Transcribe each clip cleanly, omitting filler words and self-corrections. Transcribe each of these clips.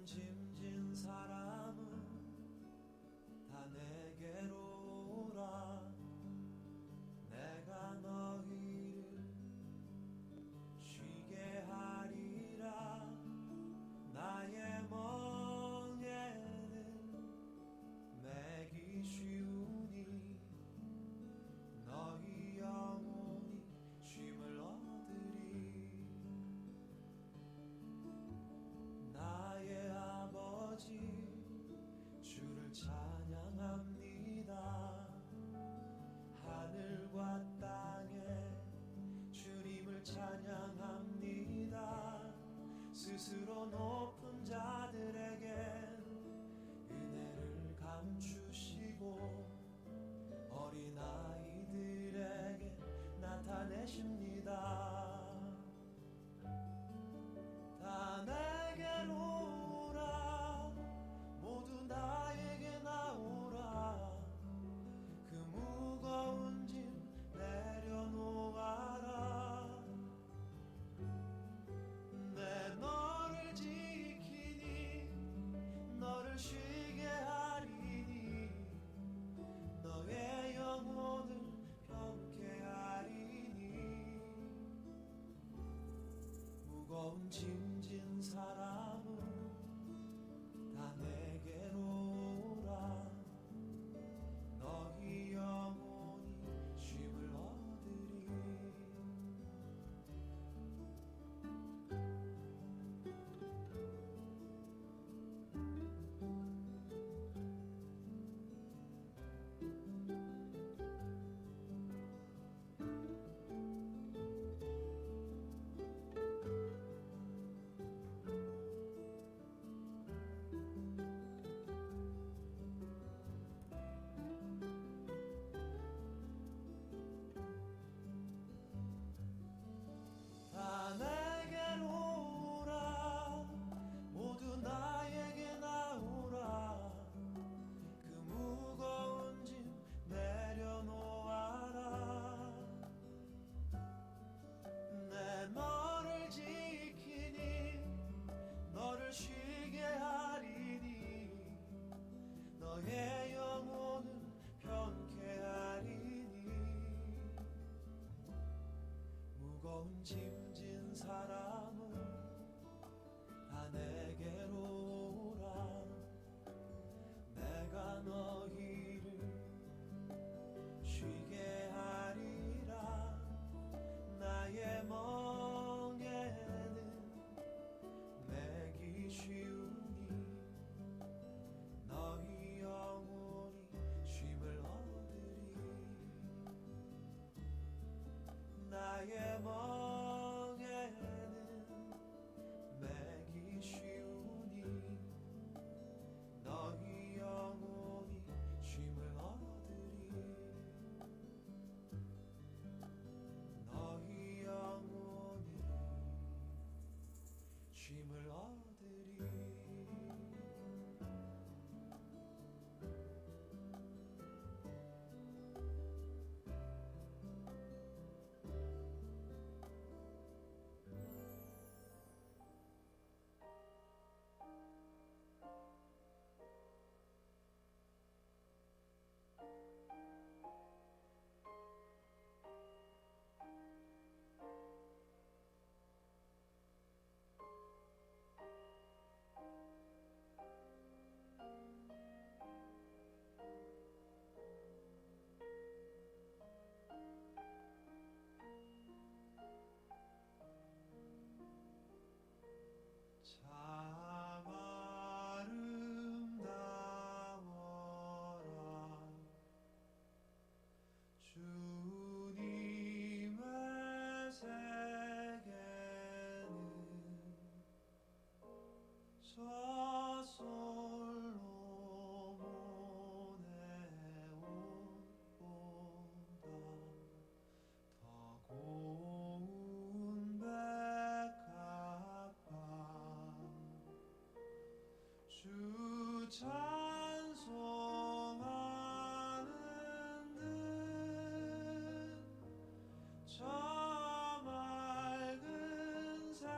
짐진 사람은 다 내게로 오라. 내가 너희를 쉬게 하리라. 나의 멍에는 매기 쉬우니 너희 영혼이 쉼을 얻으리. 나의 아버지 주를 찬양합니다. 하늘과 땅에 주님을 찬양합니다. 스스로 높은 자들에게 은혜를 감추시고 어린아이들에게 나타내십니다. 다 내게로 오라. 모두 나에게 나오라. 그 무거운 짐 내려놓아라. 내 너를 지키니 너를 쉬게 하리니 너의 영혼을 편케 하리니. 무거운 짐진 사람은 다 내게로 오라. 너희 영혼이 쉼을 얻으리. 다 내게로 오라. 모두 나에게 나오라. 그 무거운 짐 내려놓아라. 내 너를 지키니 너를 쉬게 하리니 너의 영혼은 편케 하리니. 무거운 짐진 사람은 다 내게로 오라. 내가 너희를 쉬게 하리라. 나의 멍에는 매기 쉬우니 너희 영혼이 쉼을 얻으리. 나의 멍에는 매기 쉬우니 너희 영혼이 쉼을 얻으리. 너희 영혼이 쉼을 얻으리. 참 아름다워라. 주님의 세계는 저 솔로몬의 옷보다 더 고운 백합화. 주 찬송하는 듯 저 맑은 새소리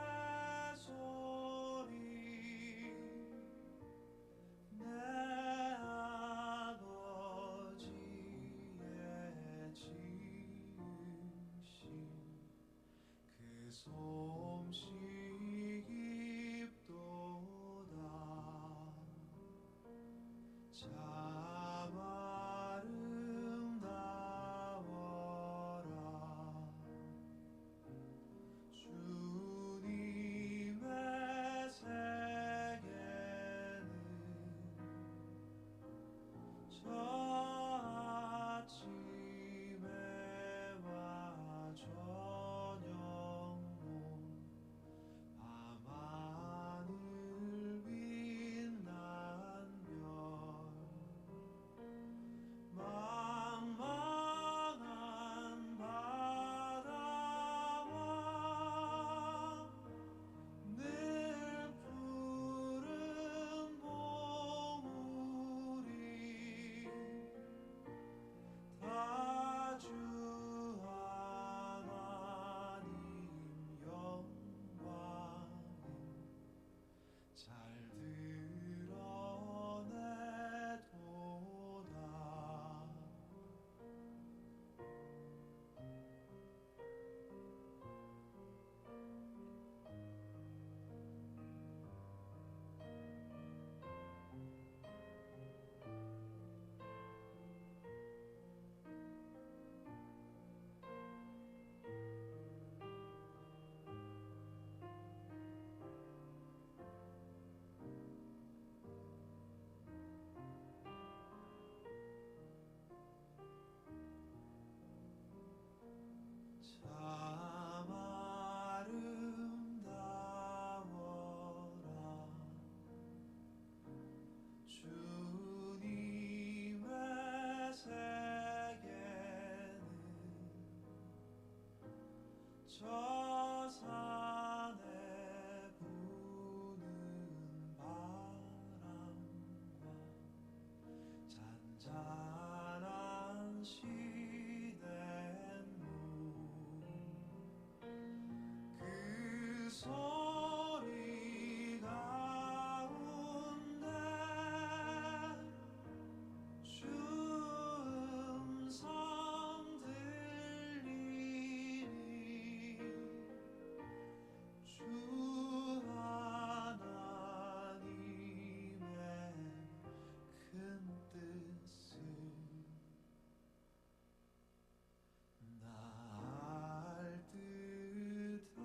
참 아름다워라 주님의 세계는 저 산에 부는 바람과 잔잔한 시냇물 그 소리 가운데 주음성 들리니 주 하나님의 큰 뜻을 날 듯한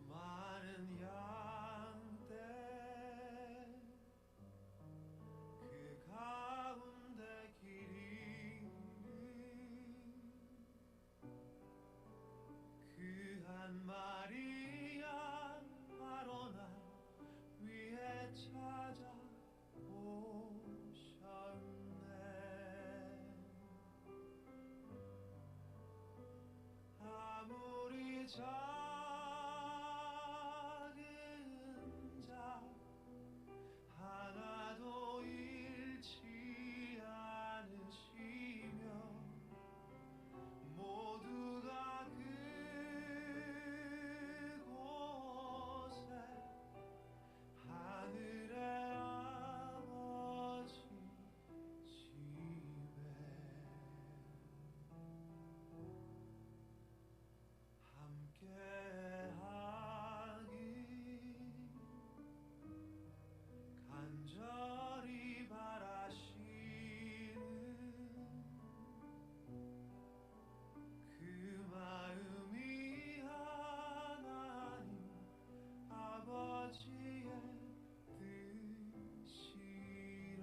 수많은 양떼 그 가운데 길이 그 한 마리 양 바로 나 위에 찾아오셨네. 아무리 작은 자 하나도 잃지 않으시며 모두가 그곳에 하늘의 아버지 집에 함께하기 간절히 바라시는 그 마음이 하나님 아버지의 뜻이라.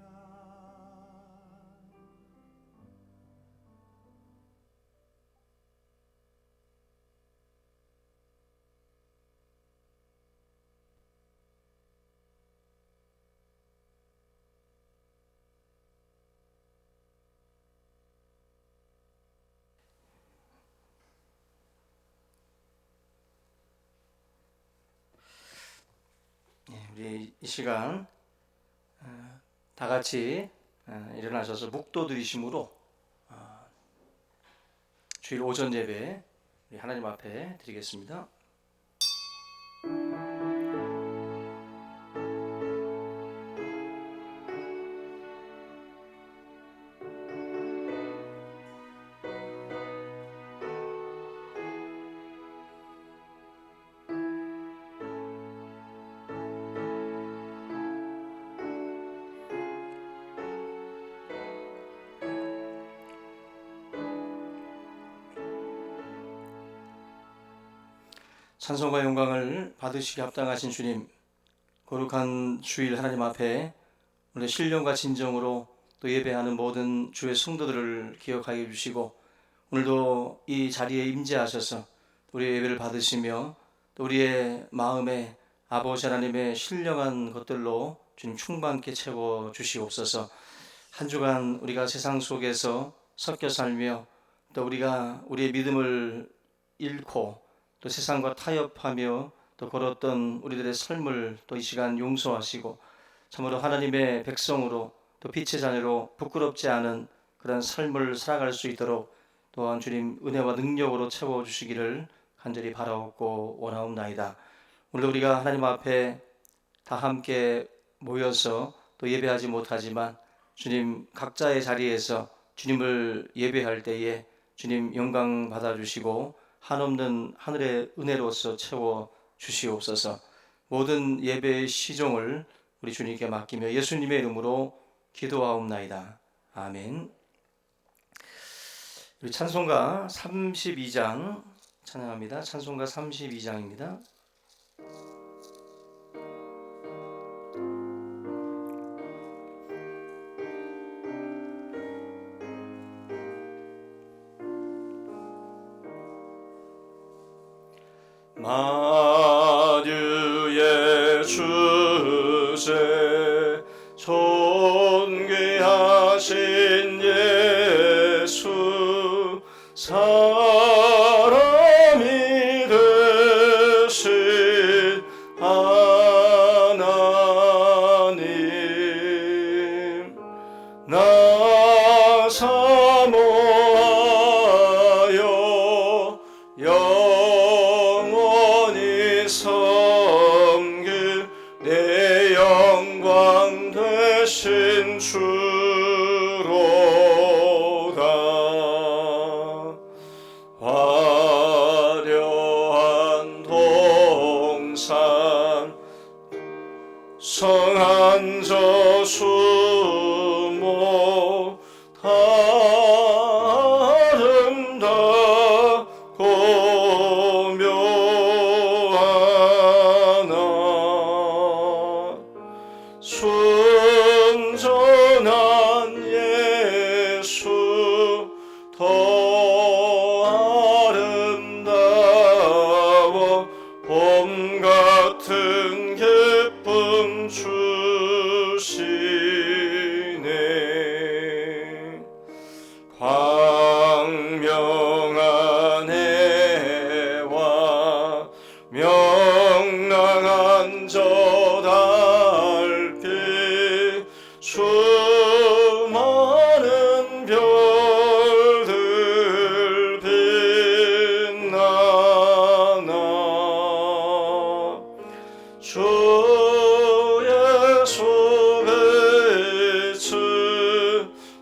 우리 이 시간 다 같이 일어나셔서 묵도 드리심으로 주일 오전 예배 우리 하나님 앞에 드리겠습니다. 찬송과 영광을 받으시기 합당하신 주님, 거룩한 주일 하나님 앞에 오늘 신령과 진정으로 또 예배하는 모든 주의 성도들을 기억하여 주시고 오늘도 이 자리에 임재하셔서 우리의 예배를 받으시며 또 우리의 마음에 아버지 하나님의 신령한 것들로 주님 충만케 채워 주시옵소서. 한 주간 우리가 세상 속에서 섞여 살며 또 우리가 우리의 믿음을 잃고 또 세상과 타협하며 또 걸었던 우리들의 삶을 또 이 시간 용서하시고 참으로 하나님의 백성으로 또 빛의 자녀로 부끄럽지 않은 그런 삶을 살아갈 수 있도록 또한 주님 은혜와 능력으로 채워주시기를 간절히 바라옵고 원하옵나이다. 오늘 우리가 하나님 앞에 다 함께 모여서 또 예배하지 못하지만 주님 각자의 자리에서 주님을 예배할 때에 주님 영광 받아주시고 한없는 하늘의 은혜로서 채워 주시옵소서. 모든 예배의 시종을 우리 주님께 맡기며 예수님의 이름으로 기도하옵나이다. 아멘. 우리 찬송가 32장 찬양합니다. 찬송가 32장입니다. 만유의 주제 존귀하신 예수 사람이 되신 하나님 나 사모하여 영원히 섬길 내 영광 되신 주로 명한 저 수모 아름답고 묘하나 순전한 예수 더 아름다워 봄 같은 기쁨 주시네 광명한 해와 명랑한 저 달빛 수많은 별들 빛나나 주의 소빛은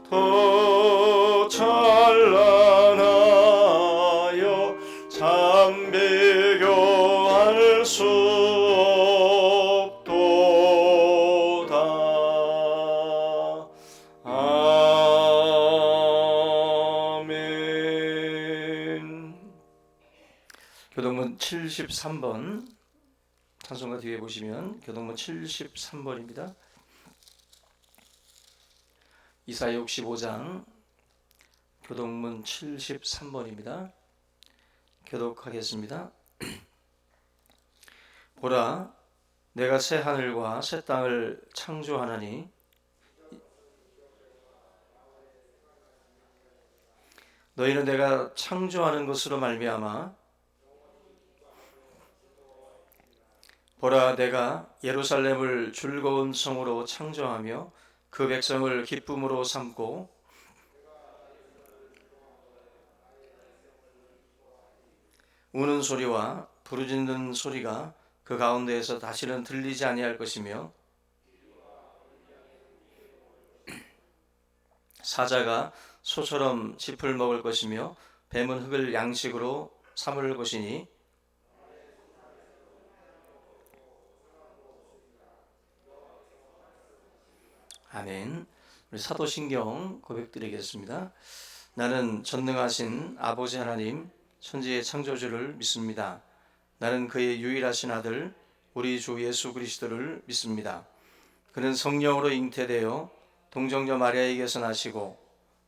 더 찬란하여 참 비교할 수 없도다. 아멘. 교동문 73번 찬송가 뒤에 보시면 교동문 73번입니다. 이사야 65장 교동문 73번입니다. 교독하겠습니다. 보라, 내가 새 하늘과 새 땅을 창조하나니 너희는 내가 창조하는 것으로 말미암아 보라, 내가 예루살렘을 즐거운 성으로 창조하며 그 백성을 기쁨으로 삼고 우는 소리와 부르짖는 소리가 그 가운데에서 다시는 들리지 아니할 것이며 사자가 소처럼 짚을 먹을 것이며 뱀은 흙을 양식으로 삼을 것이니 아멘. 우리 사도신경 고백드리겠습니다. 나는 전능하신 아버지 하나님 천지의 창조주를 믿습니다. 나는 그의 유일하신 아들 우리 주 예수 그리스도를 믿습니다. 그는 성령으로 잉태되어 동정녀 마리아에게서 나시고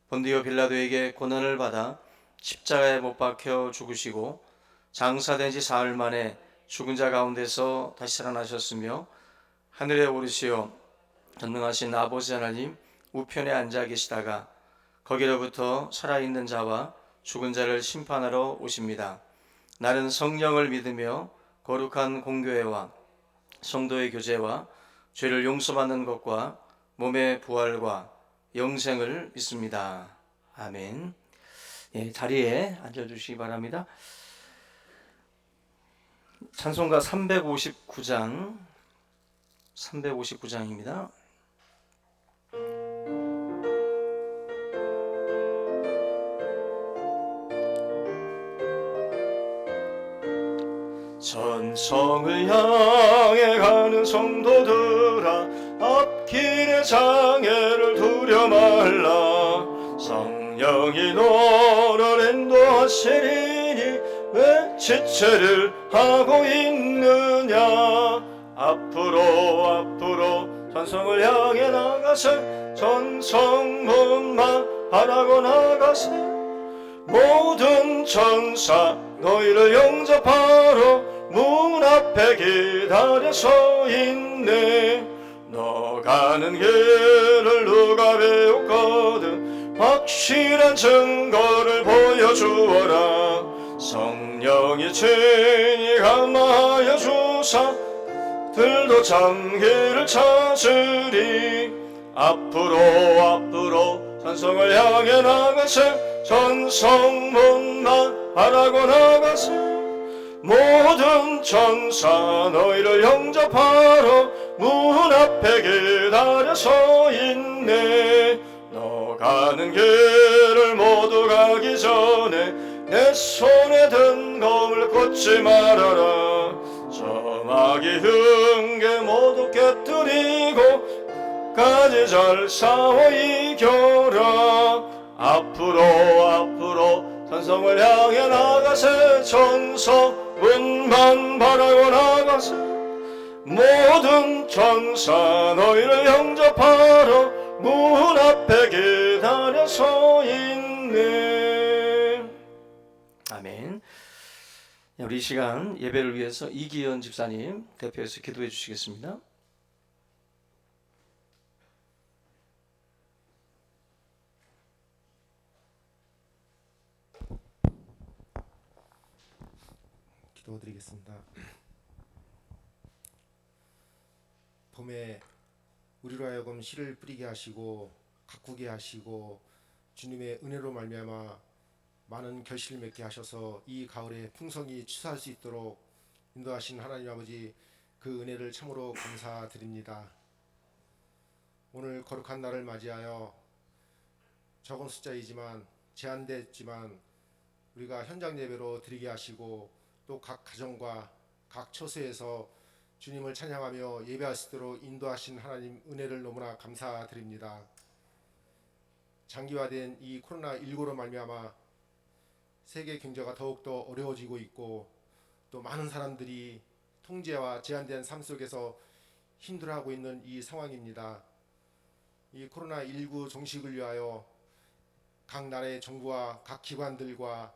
본디오 빌라도에게 고난을 받아 십자가에 못 박혀 죽으시고 장사된 지 사흘 만에 죽은 자 가운데서 다시 살아나셨으며 하늘에 오르시어 전능하신 아버지 하나님 우편에 앉아 계시다가 거기로부터 살아있는 자와 죽은 자를 심판하러 오십니다. 나는 성령을 믿으며 거룩한 공교회와 성도의 교제와 죄를 용서받는 것과 몸의 부활과 영생을 믿습니다. 아멘. 예, 자리에 앉아주시기 바랍니다. 찬송가 359장입니다. 전성을 향해 가는 성도들아 앞길의 장애를 두려 말라 성령이 너를 인도하시리니 왜 지체를 하고 있느냐 앞으로 전성을 향해 나가세 전성문만 바라고 나가세 모든 천사 너희를 영접하러 문 앞에 기다려 서 있네 너 가는 길을 누가 배웠거든 확실한 증거를 보여주어라 성령이 친히 감화하여 주사 들도 참기를 찾으리 앞으로 전성을 향해 나가세 전성문만 바라고 나가세 모든 천사 너희를 영접하러 문 앞에 기다려 서 있네 너 가는 길을 모두 가기 전에 내 손에 든 검을 꽂지 말아라 성하기 흥계 모두 깨뜨리고 까지 잘 싸워 이겨라. 앞으로 산성을 향해 나가세. 천성문만 바라고 나가세. 모든 천사 너희를 영접하러 문 앞에 기다려 서 있네. 아멘. 우리 이 시간 예배를 위해서 이기현 집사님 대표해서 기도해 주시겠습니다. 기도드리겠습니다. 봄에 우리로 하여금 씨를 뿌리게 하시고 가꾸게 하시고 주님의 은혜로 말미암아 많은 결실을 맺게 하셔서 이 가을에 풍성히 추수할 수 있도록 인도하신 하나님 아버지, 그 은혜를 참으로 감사드립니다. 오늘 거룩한 날을 맞이하여 적은 숫자이지만 제한됐지만 우리가 현장 예배로 드리게 하시고 또 각 가정과 각 처소에서 주님을 찬양하며 예배할 수 있도록 인도하신 하나님 은혜를 너무나 감사드립니다. 장기화된 이 코로나19로 말미암아 세계 경제가 더욱더 어려워지고 있고 또 많은 사람들이 통제와 제한된 삶 속에서 힘들어하고 있는 이 상황입니다. 이 코로나19 종식을 위하여 각 나라의 정부와 각 기관들과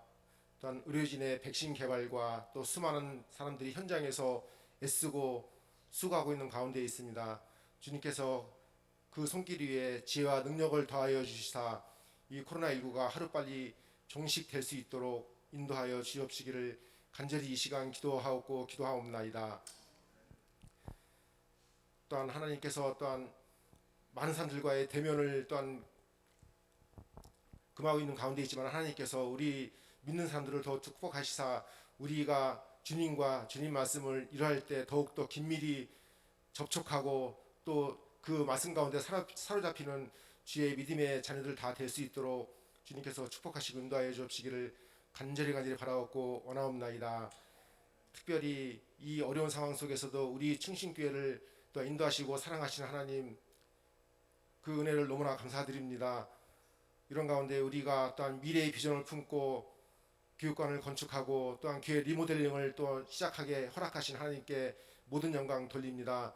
또한 의료진의 백신 개발과 또 수많은 사람들이 현장에서 애쓰고 수고하고 있는 가운데 있습니다. 주님께서 그 손길 위에 지혜와 능력을 더하여 주시사 이 코로나19가 하루빨리 종식될 수 있도록 인도하여 주옵시기를 간절히 이 시간 기도하옵고 기도하옵나이다. 또한 하나님께서 또한 많은 사람들과의 대면을 또한 금하고 있는 가운데 있지만 하나님께서 우리 믿는 사람들을 더 축복하시사 우리가 주님과 주님 말씀을 일할 때 더욱더 긴밀히 접촉하고 또 그 말씀 가운데 사로잡히는 주의 믿음의 자녀들 다 될 수 있도록 주님께서 축복하시고 인도하여 주옵시기를 간절히 바라옵고 원하옵나이다. 특별히 이 어려운 상황 속에서도 우리 충신교회를 또 인도하시고 사랑하시는 하나님, 그 은혜를 너무나 감사드립니다. 이런 가운데 우리가 또한 미래의 비전을 품고 교육관을 건축하고 또한 교회 리모델링을 또 시작하게 허락하신 하나님께 모든 영광 돌립니다.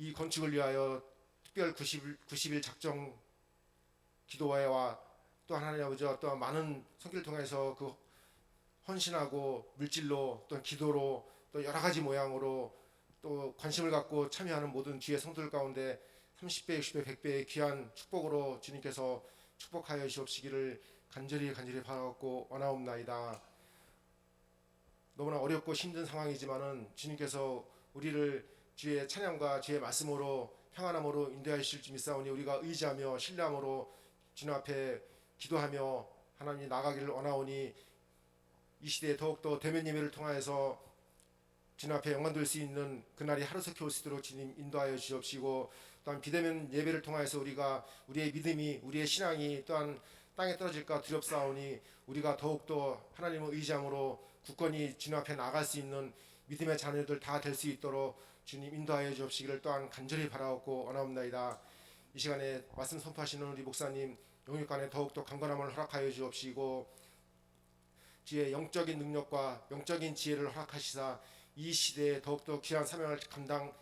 이 건축을 위하여 특별 90일 작정 기도회와 또한 하나님 아버지 또한 많은 손길을 통해서 그 헌신하고 물질로 또 기도로 또 여러 가지 모양으로 또 관심을 갖고 참여하는 모든 주의 성도들 가운데 30배, 60배, 100배의 귀한 축복으로 주님께서 축복하여 주옵시기를 간절히 바라옵고 원하옵나이다. 너무나 어렵고 힘든 상황이지만은 주님께서 우리를 주의 찬양과 주의 말씀으로 평안함으로 인도하실 줄 믿사오니 우리가 의지하며 신뢰함으로 주님 앞에 기도하며 하나님 나가기를 원하오니 이 시대에 더욱더 대면 예배를 통하여서 주님 앞에 영광 돌 수 있는 그날이 하루속히 올 수 있도록 주님 인도하여 주옵시고, 또한 비대면 예배를 통하여서 우리가 우리의 믿음이 우리의 신앙이 또한 땅에 떨어질까 두렵사오니 우리가 더욱더 하나님을 의지함으로 굳건히 주님 앞에 나갈 수 있는 믿음의 자녀들 다 될 수 있도록 주님 인도하여 주옵시기를 또한 간절히 바라옵고 원하옵나이다. 이 시간에 말씀 선포하시는 우리 목사님 영육간에 더욱더 강건함을 허락하여 주옵시고 주의 영적인 능력과 영적인 지혜를 허락하시사 이 시대에 더욱더 귀한 사명을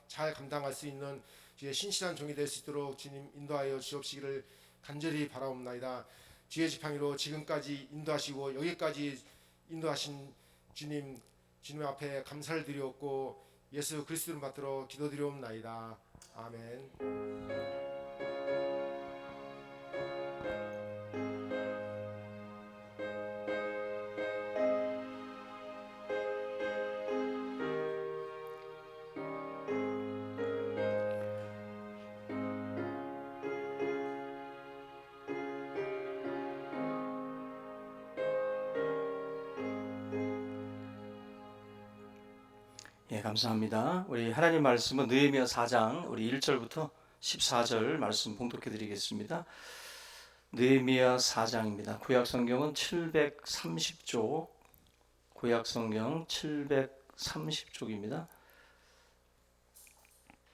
잘 감당할 수 있는 주의 신실한 종이 될 수 있도록 주님 인도하여 주옵시기를 간절히 바라옵나이다. 주의 지팡이로 지금까지 인도하시고 여기까지 인도하신 주님 앞에 감사를 드리옵고 예수 그리스도를 받들어 기도드리옵나이다. 아멘. 예, 감사합니다. 우리 하나님 말씀은 느헤미야 4장 우리 1절부터 14절 말씀 봉독해 드리겠습니다. 느헤미야 4장입니다. 구약 성경은 730쪽 구약성경 730쪽입니다.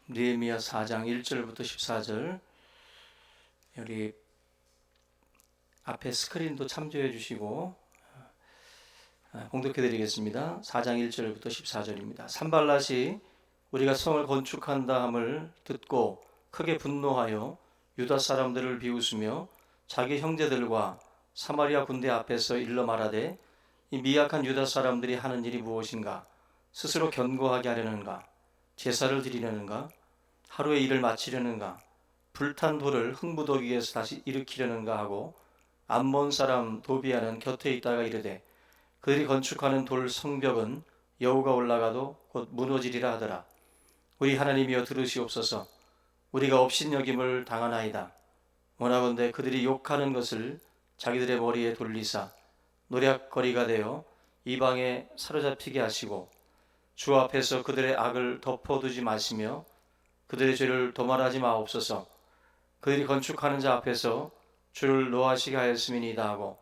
느헤미야 4장 1절부터 14절. 여기 앞에 스크린도 참조해 주시고 봉독해 드리겠습니다. 4장 1절부터 14절입니다. 산발랏이 우리가 성을 건축한다 함을 듣고 크게 분노하여 유다 사람들을 비웃으며 자기 형제들과 사마리아 군대 앞에서 일러 말하되 이 미약한 유다 사람들이 하는 일이 무엇인가? 스스로 견고하게 하려는가? 제사를 드리려는가? 하루의 일을 마치려는가? 불탄 돌을 흙무더기에서 다시 일으키려는가 하고 암몬 사람 도비아는 곁에 있다가 이르되 그들이 건축하는 돌 성벽은 여호가 올라가도 곧 무너지리라 하더라. 우리 하나님이여 들으시옵소서. 우리가 업신여김을 당하나이다. 원하건대 그들이 욕하는 것을 자기들의 머리에 돌리사 노략거리가 되어 이방에 사로잡히게 하시고 주 앞에서 그들의 악을 덮어두지 마시며 그들의 죄를 도말하지 마옵소서. 그들이 건축하는 자 앞에서 주를 노하시게 하였음이니이다 하고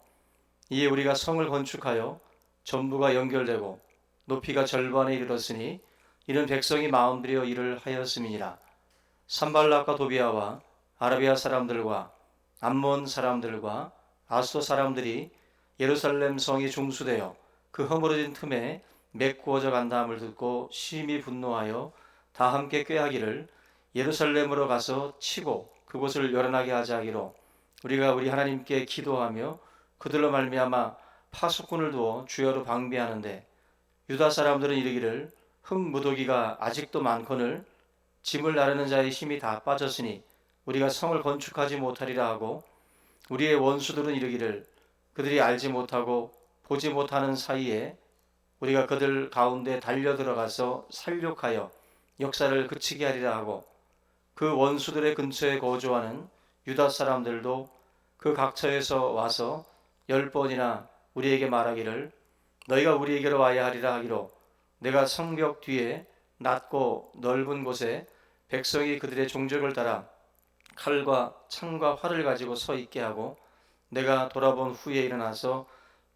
이에 우리가 성을 건축하여 전부가 연결되고 높이가 절반에 이르렀으니 이는 백성이 마음들여 일을 하였음이니라. 산발락과 도비아와 아라비아 사람들과 암몬 사람들과 아소 사람들이 예루살렘 성이 중수되어 그 허물어진 틈에 메꾸어져 간다함을 듣고 심히 분노하여 다 함께 꾀하기를 예루살렘으로 가서 치고 그곳을 요란하게 하자 하기로 우리가 우리 하나님께 기도하며 그들로 말미암아 파수꾼을 두어 주야로 방비하는데 유다 사람들은 이르기를 흙무더기가 아직도 많거늘 짐을 나르는 자의 힘이 다 빠졌으니 우리가 성을 건축하지 못하리라 하고 우리의 원수들은 이르기를 그들이 알지 못하고 보지 못하는 사이에 우리가 그들 가운데 달려 들어가서 살육하여 역사를 그치게 하리라 하고 그 원수들의 근처에 거주하는 유다 사람들도 그 각처에서 와서 10번이나 우리에게 말하기를 너희가 우리에게로 와야 하리라 하기로 내가 성벽 뒤에 낮고 넓은 곳에 백성이 그들의 종족을 따라 칼과 창과 활을 가지고 서 있게 하고 내가 돌아본 후에 일어나서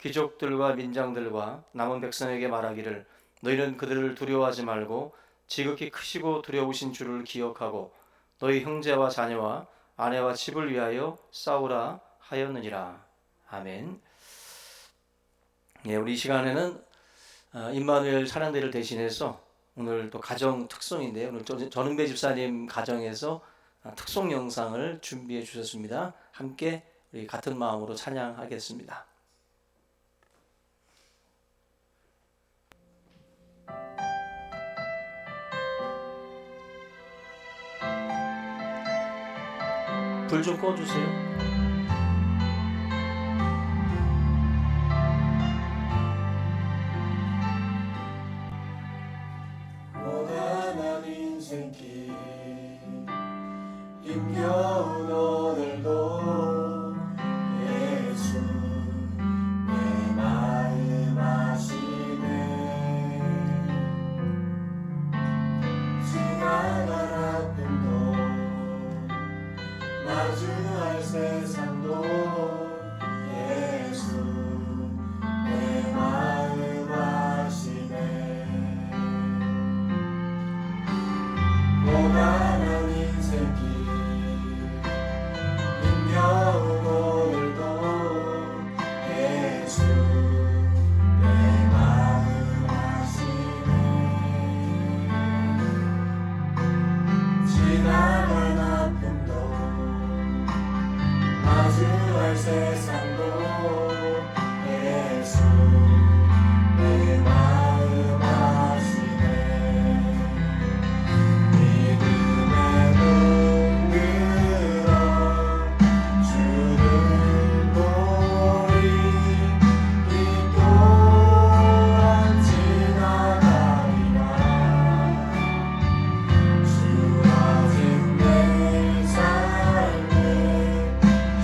귀족들과 민장들과 남은 백성에게 말하기를 너희는 그들을 두려워하지 말고 지극히 크시고 두려우신 주를 기억하고 너희 형제와 자녀와 아내와 집을 위하여 싸우라 하였느니라. 아멘. 예, 우리 이 시간에는 임마누엘 찬양대를 대신해서 오늘 또 가정 특송인데요. 오늘 전은배 집사님 가정에서 특송 영상을 준비해 주셨습니다. 함께 우리 같은 마음으로 찬양하겠습니다. 불 좀 꺼주세요. 고단한 인생길 힘겨운 오늘도 예수 내 마음 아시네. 지나갈 아픔도 마주할 세상도 예수 내 마음 아시네. 고단한 인생길 힘겨운 오늘도 예수 내 마음 아시네. 지나갈 아픔도 마주할 세상도 예수 내 마음 아시네. 믿음의 눈 들어 주를 보리. 이 또한 지나가리라. 주 아직 내 삶의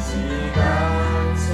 시간 속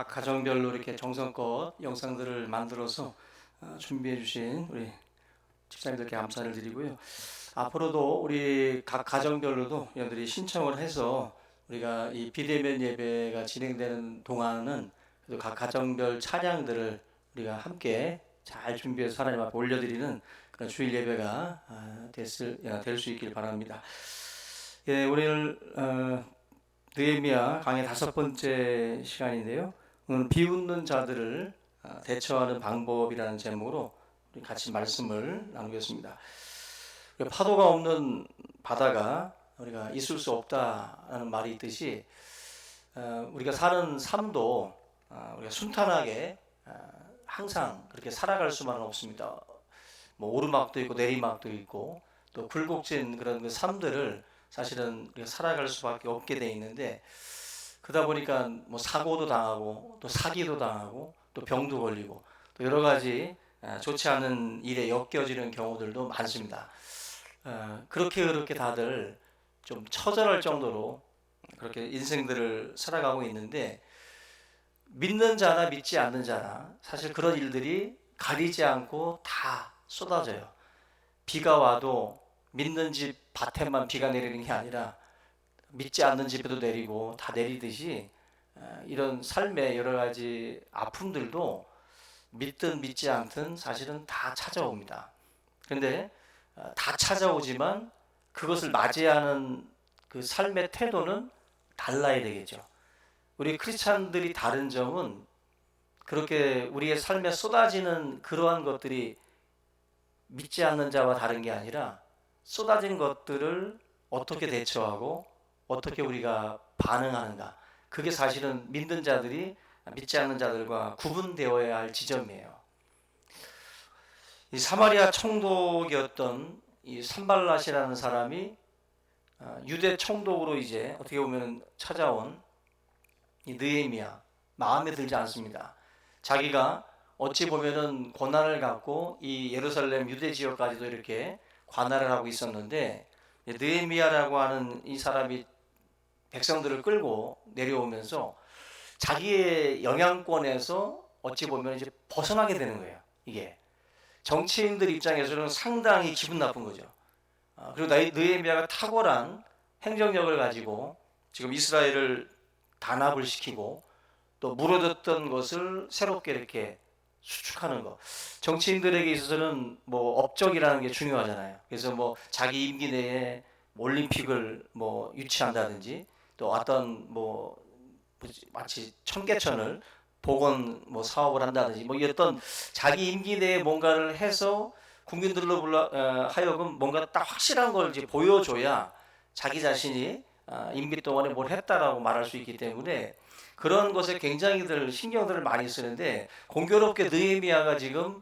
각 가정별로 이렇게 정성껏 영상들을 만들어서 준비해 주신 우리 집사님들께 감사를 드리고요. 앞으로도 우리 각 가정별로도 여러분들이 신청을 해서 우리가 이 비대면 예배가 진행되는 동안은 그래도 각 가정별 찬양들을 우리가 함께 잘 준비해서 하나님 앞에 올려드리는 그런 주일 예배가 될 수 있길 바랍니다. 예, 오늘 느헤미야 강의 5번째 시간인데요. 오늘 비웃는 자들을 대처하는 방법이라는 제목으로 우리 같이 말씀을 나누겠습니다. 파도가 없는 바다가 우리가 있을 수 없다라는 말이 있듯이 우리가 사는 삶도 우리가 순탄하게 항상 그렇게 살아갈 수만은 없습니다. 뭐 오르막도 있고 내리막도 있고 또 굴곡진 그런 그 삶들을 사실은 우리가 살아갈 수밖에 없게 돼 있는데, 그러다 보니까 뭐 사고도 당하고 또 사기도 당하고 또 병도 걸리고 또 여러 가지 좋지 않은 일에 엮여지는 경우들도 많습니다. 그렇게 다들 좀 처절할 정도로 그렇게 인생들을 살아가고 있는데, 믿는 자나 믿지 않는 자나 사실 그런 일들이 가리지 않고 다 쏟아져요. 비가 와도 믿는 집 밭에만 비가 내리는 게 아니라 믿지 않는 집에도 내리고 다 내리듯이 이런 삶의 여러 가지 아픔들도 믿든 믿지 않든 사실은 다 찾아옵니다. 그런데 다 찾아오지만 그것을 맞이하는 그 삶의 태도는 달라야 되겠죠. 우리 크리스찬들이 다른 점은 그렇게 우리의 삶에 쏟아지는 그러한 것들이 믿지 않는 자와 다른 게 아니라 쏟아진 것들을 어떻게 대처하고 어떻게 우리가 반응하는가, 그게 사실은 믿는 자들이 믿지 않는 자들과 구분되어야 할 지점이에요. 이 사마리아 총독이었던 이 산발랏이라는 사람이 유대 총독으로 이제 어떻게 보면 찾아온 이 느헤미야, 마음에 들지 않습니다. 자기가 어찌 보면은 고난을 갖고 이 예루살렘 유대 지역까지도 이렇게 관할을 하고 있었는데, 느헤미야라고 하는 이 사람이 백성들을 끌고 내려오면서 자기의 영향권에서 어찌 보면 이제 벗어나게 되는 거예요. 이게 정치인들 입장에서는 상당히 기분 나쁜 거죠. 그리고 느헤미야가 탁월한 행정력을 가지고 지금 이스라엘을 단합을 시키고 또 무너졌던 것을 새롭게 이렇게 수축하는 거. 정치인들에게 있어서는 뭐 업적이라는 게 중요하잖아요. 그래서 뭐 자기 임기 내에 올림픽을 뭐 유치한다든지 또 어떤 뭐 마치 청계천을 복원 뭐 사업을 한다든지 뭐 어떤 자기 임기 내에 뭔가를 해서 국민들로 하여금 뭔가 딱 확실한 걸 이제 보여줘야 자기 자신이 임기 동안에 뭘 했다라고 말할 수 있기 때문에 그런 것에 굉장히들 신경들을 많이 쓰는데, 공교롭게 느헤미야가 지금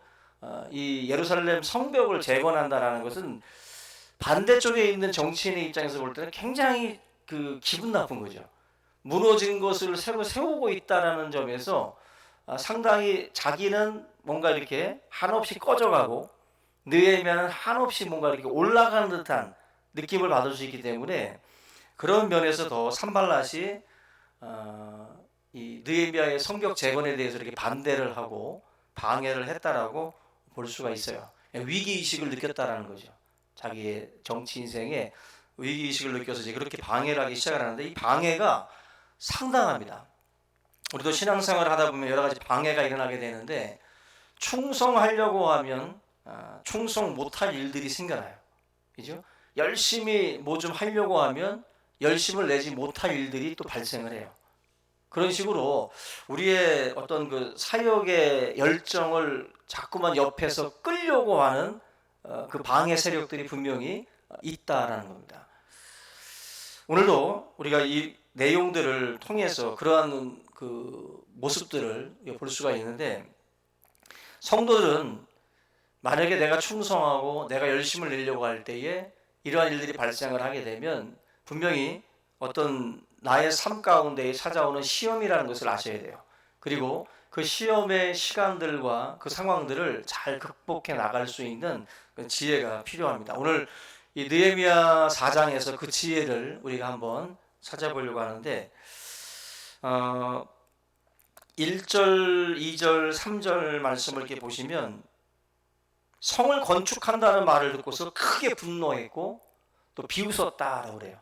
이 예루살렘 성벽을 재건한다라는 것은 반대쪽에 있는 정치인의 입장에서 볼 때는 굉장히 그 기분 나쁜 거죠. 무너진 것을 새로 세우고 있다라는 점에서 상당히 자기는 뭔가 이렇게 한없이 꺼져가고 느헤미야는 한없이 뭔가 이렇게 올라가는 듯한 느낌을 받을 수 있기 때문에, 그런 면에서 더 산발랏이 이 느헤미야의 성벽 재건에 대해서 이렇게 반대를 하고 방해를 했다라고 볼 수가 있어요. 위기 의식을 느꼈다라는 거죠. 자기의 정치 인생에 위기 의식을 느껴서 이제 그렇게 방해를 하기 시작하는데, 이 방해가 상당합니다. 우리도 신앙생활을 하다 보면 여러 가지 방해가 일어나게 되는데, 충성하려고 하면 충성 못할 일들이 생겨나요. 그죠? 열심히 뭐 좀 하려고 하면 열심을 내지 못할 일들이 또 발생을 해요. 그런 식으로 우리의 어떤 그 사역의 열정을 자꾸만 옆에서 끌려고 하는 그 방해 세력들이 분명히 있다라는 겁니다. 오늘도 우리가 이 내용들을 통해서 그러한 그 모습들을 볼 수가 있는데, 성도들은 만약에 내가 충성하고 내가 열심을 내려고 할 때에 이러한 일들이 발생을 하게 되면 분명히 어떤 나의 삶 가운데에 찾아오는 시험이라는 것을 아셔야 돼요. 그리고 그 시험의 시간들과 그 상황들을 잘 극복해 나갈 수 있는 지혜가 필요합니다. 오늘 이 느헤미야 4장에서 그 지혜를 우리가 한번 찾아보려고 하는데, 1절, 2절, 3절 말씀을 이렇게 보시면 성을 건축한다는 말을 듣고서 크게 분노했고 또 비웃었다라고 그래요.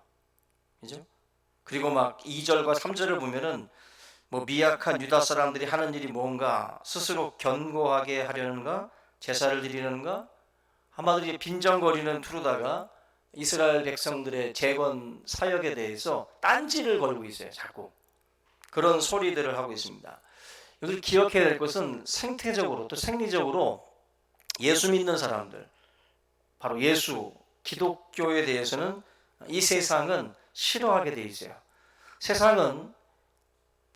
그죠? 그리고 막 2절과 3절을 보면은 뭐 미약한 유다 사람들이 하는 일이 뭔가, 스스로 견고하게 하려는가, 제사를 드리는가, 한마디로 빈정거리는 투르다가 이스라엘 백성들의 재건 사역에 대해서 딴지를 걸고 있어요. 자꾸 그런 소리들을 하고 있습니다. 여기서 기억해야 될 것은 생태적으로 또 생리적으로 예수 믿는 사람들, 바로 예수, 기독교에 대해서는 이 세상은 싫어하게 돼 있어요. 세상은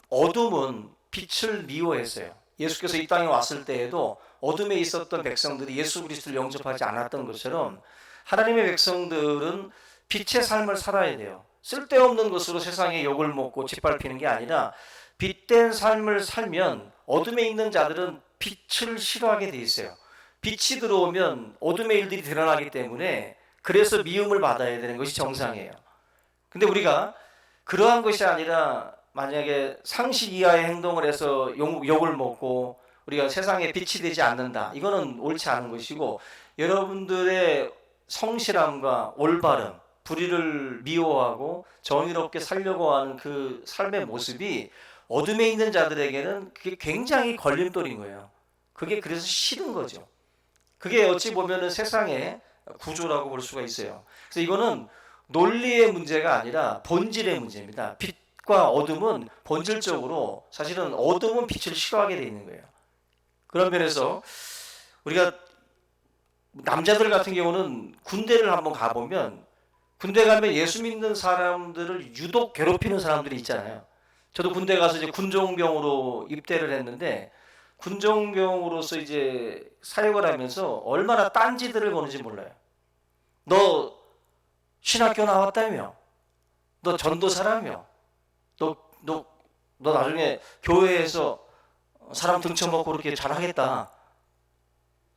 어둠은 빛을 미워했어요. 예수께서 이 땅에 왔을 때에도 어둠에 있었던 백성들이 예수 그리스도를 영접하지 않았던 것처럼 하나님의 백성들은 빛의 삶을 살아야 돼요. 쓸데없는 것으로 세상의 욕을 먹고 짓밟히는 게 아니라 빛된 삶을 살면 어둠에 있는 자들은 빛을 싫어하게 돼 있어요. 빛이 들어오면 어둠의 일들이 드러나기 때문에 그래서 미움을 받아야 되는 것이 정상이에요. 근데 우리가 그러한 것이 아니라 만약에 상식 이하의 행동을 해서 욕을 먹고 우리가 세상에 빛이 되지 않는다, 이거는 옳지 않은 것이고, 여러분들의 성실함과 올바름, 불의를 미워하고 정의롭게 살려고 하는 그 삶의 모습이 어둠에 있는 자들에게는 그게 굉장히 걸림돌인 거예요. 그게 그래서 싫은 거죠. 그게 어찌 보면은 세상의 구조라고 볼 수가 있어요. 그래서 이거는 논리의 문제가 아니라 본질의 문제입니다. 빛과 어둠은 본질적으로 사실은 어둠은 빛을 싫어하게 돼 있는 거예요. 그런 면에서 우리가 남자들 같은 경우는 군대를 한번 가보면, 군대 가면 예수 믿는 사람들을 유독 괴롭히는 사람들이 있잖아요. 저도 군대 가서 이제 군종병으로 입대를 했는데, 군종병으로서 이제 사역을 하면서 얼마나 딴지들을 거는지 몰라요. 너 신학교 나왔다며? 너 전도사라며? 너 나중에 교회에서 사람 등쳐먹고 그렇게 잘하겠다.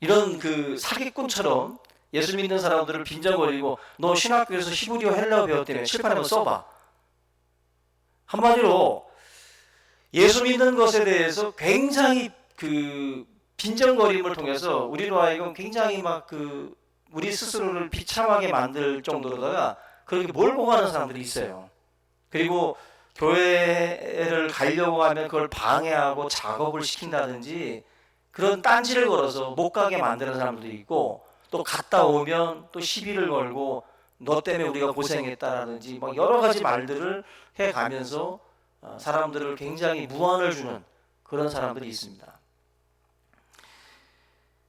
이런 그 사기꾼처럼 예수 믿는 사람들을 빈정거리고, 너 신학교에서 히브리어 헬라어 배웠다며? 칠판 한번 써봐. 한마디로 예수 믿는 것에 대해서 굉장히 그 빈정거림을 통해서 우리로 하여금 굉장히 막 그 우리 스스로를 비참하게 만들 정도로다가 그렇게 몰고 가는 사람들이 있어요. 그리고 교회를 가려고 하면 그걸 방해하고 작업을 시킨다든지 그런 딴지를 걸어서 못 가게 만드는 사람들도 있고, 또 갔다 오면 또 시비를 걸고 너 때문에 우리가 고생했다라든지 막 여러 가지 말들을 해가면서 사람들을 굉장히 무안을 주는 그런 사람들이 있습니다.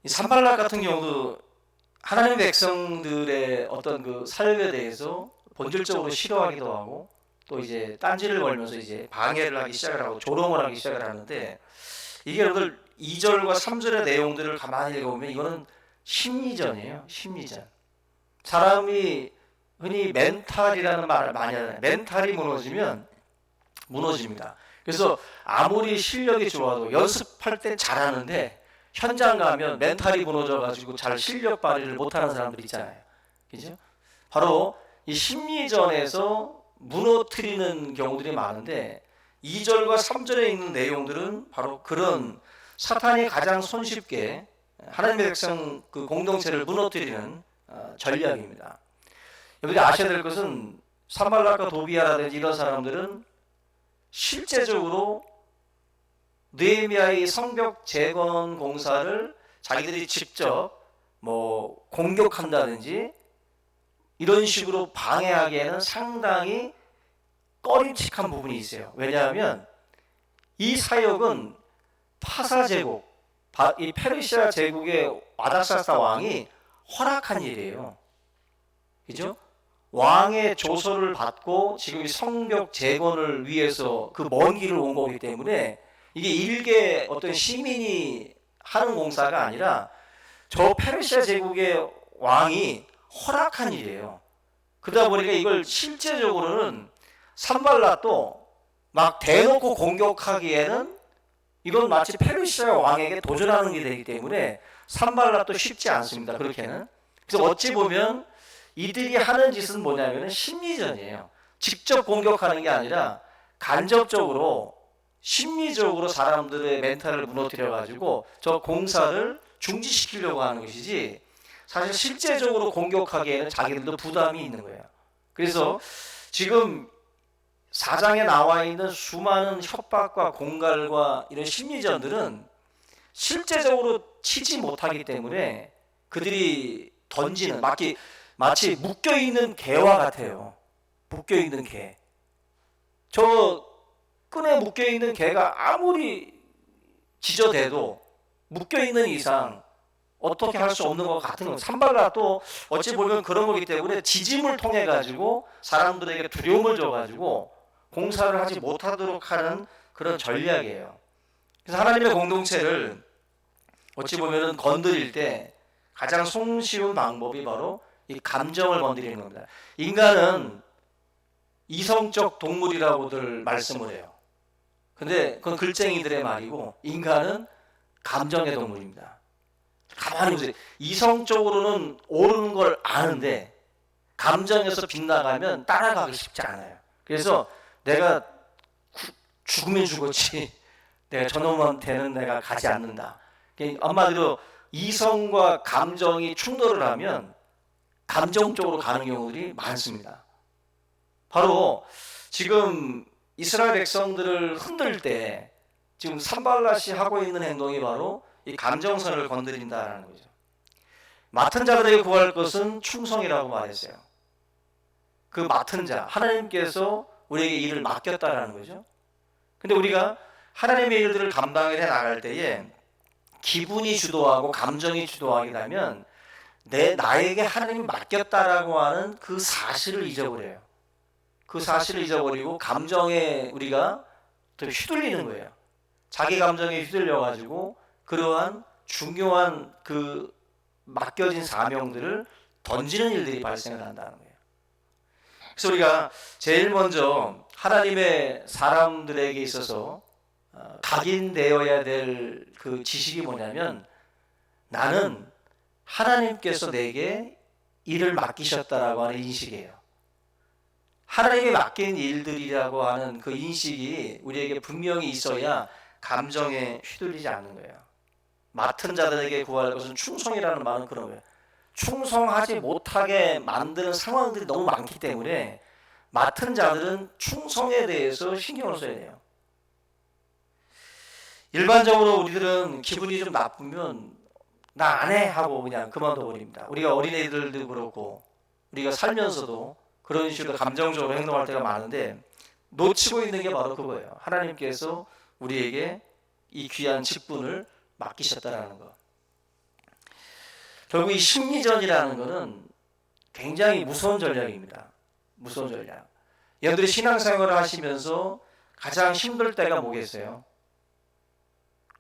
이 산발락 같은 경우도 하나님의 백성들의 어떤 그 사역에 대해서 본질적으로 싫어하기도 하고, 또 이제 딴지를 걸면서 이제 방해를 하기 시작을 하고 조롱을 하기 시작을 하는데, 이게 여러분들 2절과 3절의 내용들을 가만히 읽어보면 이거는 심리전이에요. 심리전. 사람이 흔히 멘탈이라는 말을 많이 하잖아요. 멘탈이 무너지면 무너집니다. 그래서 아무리 실력이 좋아도 연습할 땐 잘하는데 현장 가면 멘탈이 무너져가지고 잘 실력 발휘를 못하는 사람들 있잖아요. 그죠? 바로 이 심리전에서 무너뜨리는 경우들이 많은데, 2절과 3절에 있는 내용들은 바로 그런 사탄이 가장 손쉽게 하나님의 백성 그 공동체를 무너뜨리는 전략입니다. 여러분들이 아셔야 될 것은 산발락과 도비아라든지 이런 사람들은 실제적으로 느헤미야의 성벽 재건 공사를 자기들이 직접 뭐 공격한다든지 이런 식으로 방해하기에는 상당히 꺼림칙한 부분이 있어요. 왜냐하면 이 사역은 파사 제국, 이 페르시아 제국의 아닥사스다 왕이 허락한 일이에요. 그죠? 왕의 조서를 받고 지금 이 성벽 재건을 위해서 그 먼 길을 온 거기 때문에 이게 일개 어떤 시민이 하는 공사가 아니라 저 페르시아 제국의 왕이 허락한 일이에요. 그러다 보니까 이걸 실제적으로는 산발락도 막 대놓고 공격하기에는 이건 마치 페르시아 왕에게 도전하는 게 되기 때문에 산발락도 쉽지 않습니다. 그렇게는. 그래서 어찌 보면 이들이 하는 짓은 뭐냐면 심리전이에요. 직접 공격하는 게 아니라 간접적으로 심리적으로 사람들의 멘탈을 무너뜨려 가지고 저 공사를 중지시키려고 하는 것이지, 사실 실제적으로 공격하기에는 자기들도 부담이 있는 거예요. 그래서 지금 4장에 나와 있는 수많은 협박과 공갈과 이런 심리전들은 실제적으로 치지 못하기 때문에 그들이 던지는 마치 묶여있는 개와 같아요. 묶여있는 개. 저 끈에 묶여있는 개가 아무리 지저대도 묶여있는 이상 어떻게 할 수 없는 것 같은 거. 산발라도 어찌 보면 그런 거기 때문에 지짐을 통해 가지고 사람들에게 두려움을 줘 가지고 공사를 하지 못하도록 하는 그런 전략이에요. 그래서 하나님의 공동체를 어찌 보면은 건드릴 때 가장 손쉬운 방법이 바로 이 감정을 건드리는 겁니다. 인간은 이성적 동물이라고들 말씀을 해요. 근데 그건 글쟁이들의 말이고, 인간은 감정의 동물입니다. 가만히 보세요. 이성적으로는 옳은 걸 아는데 감정에서 빗나가면 따라가기 쉽지 않아요. 그래서 내가 죽으면 죽었지 내가 저놈한테는 내가 가지 않는다. 한마디로 이성과 감정이 충돌을 하면 감정 쪽으로 가는 경우들이 많습니다. 바로 지금 이스라엘 백성들을 흔들 때 지금 산발랏이 하고 있는 행동이 바로 이 감정선을 건드린다라는 거죠. 맡은 자들에게 구할 것은 충성이라고 말했어요. 그 맡은 자, 하나님께서 우리에게 일을 맡겼다라는 거죠. 근데 우리가 하나님의 일들을 감당해 나갈 때에 기분이 주도하고 감정이 주도하게 되면 나에게 하나님이 맡겼다라고 하는 그 사실을 잊어버려요. 그 사실을 잊어버리고 감정에 우리가 또 휘둘리는 거예요. 자기 감정에 휘둘려가지고 그러한 중요한 그 맡겨진 사명들을 던지는 일들이 발생을 한다는 거예요. 그래서 우리가 제일 먼저 하나님의 사람들에게 있어서 각인되어야 될 그 지식이 뭐냐면, 나는 하나님께서 내게 일을 맡기셨다라고 하는 인식이에요. 하나님이 맡긴 일들이라고 하는 그 인식이 우리에게 분명히 있어야 감정에 휘둘리지 않는 거예요. 맡은 자들에게 구할 것은 충성이라는 말은 그런 거예요. 충성하지 못하게 만드는 상황들이 너무 많기 때문에 맡은 자들은 충성에 대해서 신경을 써야 돼요. 일반적으로 우리들은 기분이 좀 나쁘면 나 안 해 하고 그냥 그만둬 버립니다. 우리가 어린애들도 그렇고 우리가 살면서도 그런 식으로 감정적으로 행동할 때가 많은데, 놓치고 있는 게 바로 그거예요. 하나님께서 우리에게 이 귀한 직분을 맡기셨다라는 거. 결국 이 심리전이라는 거는 굉장히 무서운 전략입니다. 무서운 전략. 여러분들이 신앙생활을 하시면서 가장 힘들 때가 뭐겠어요?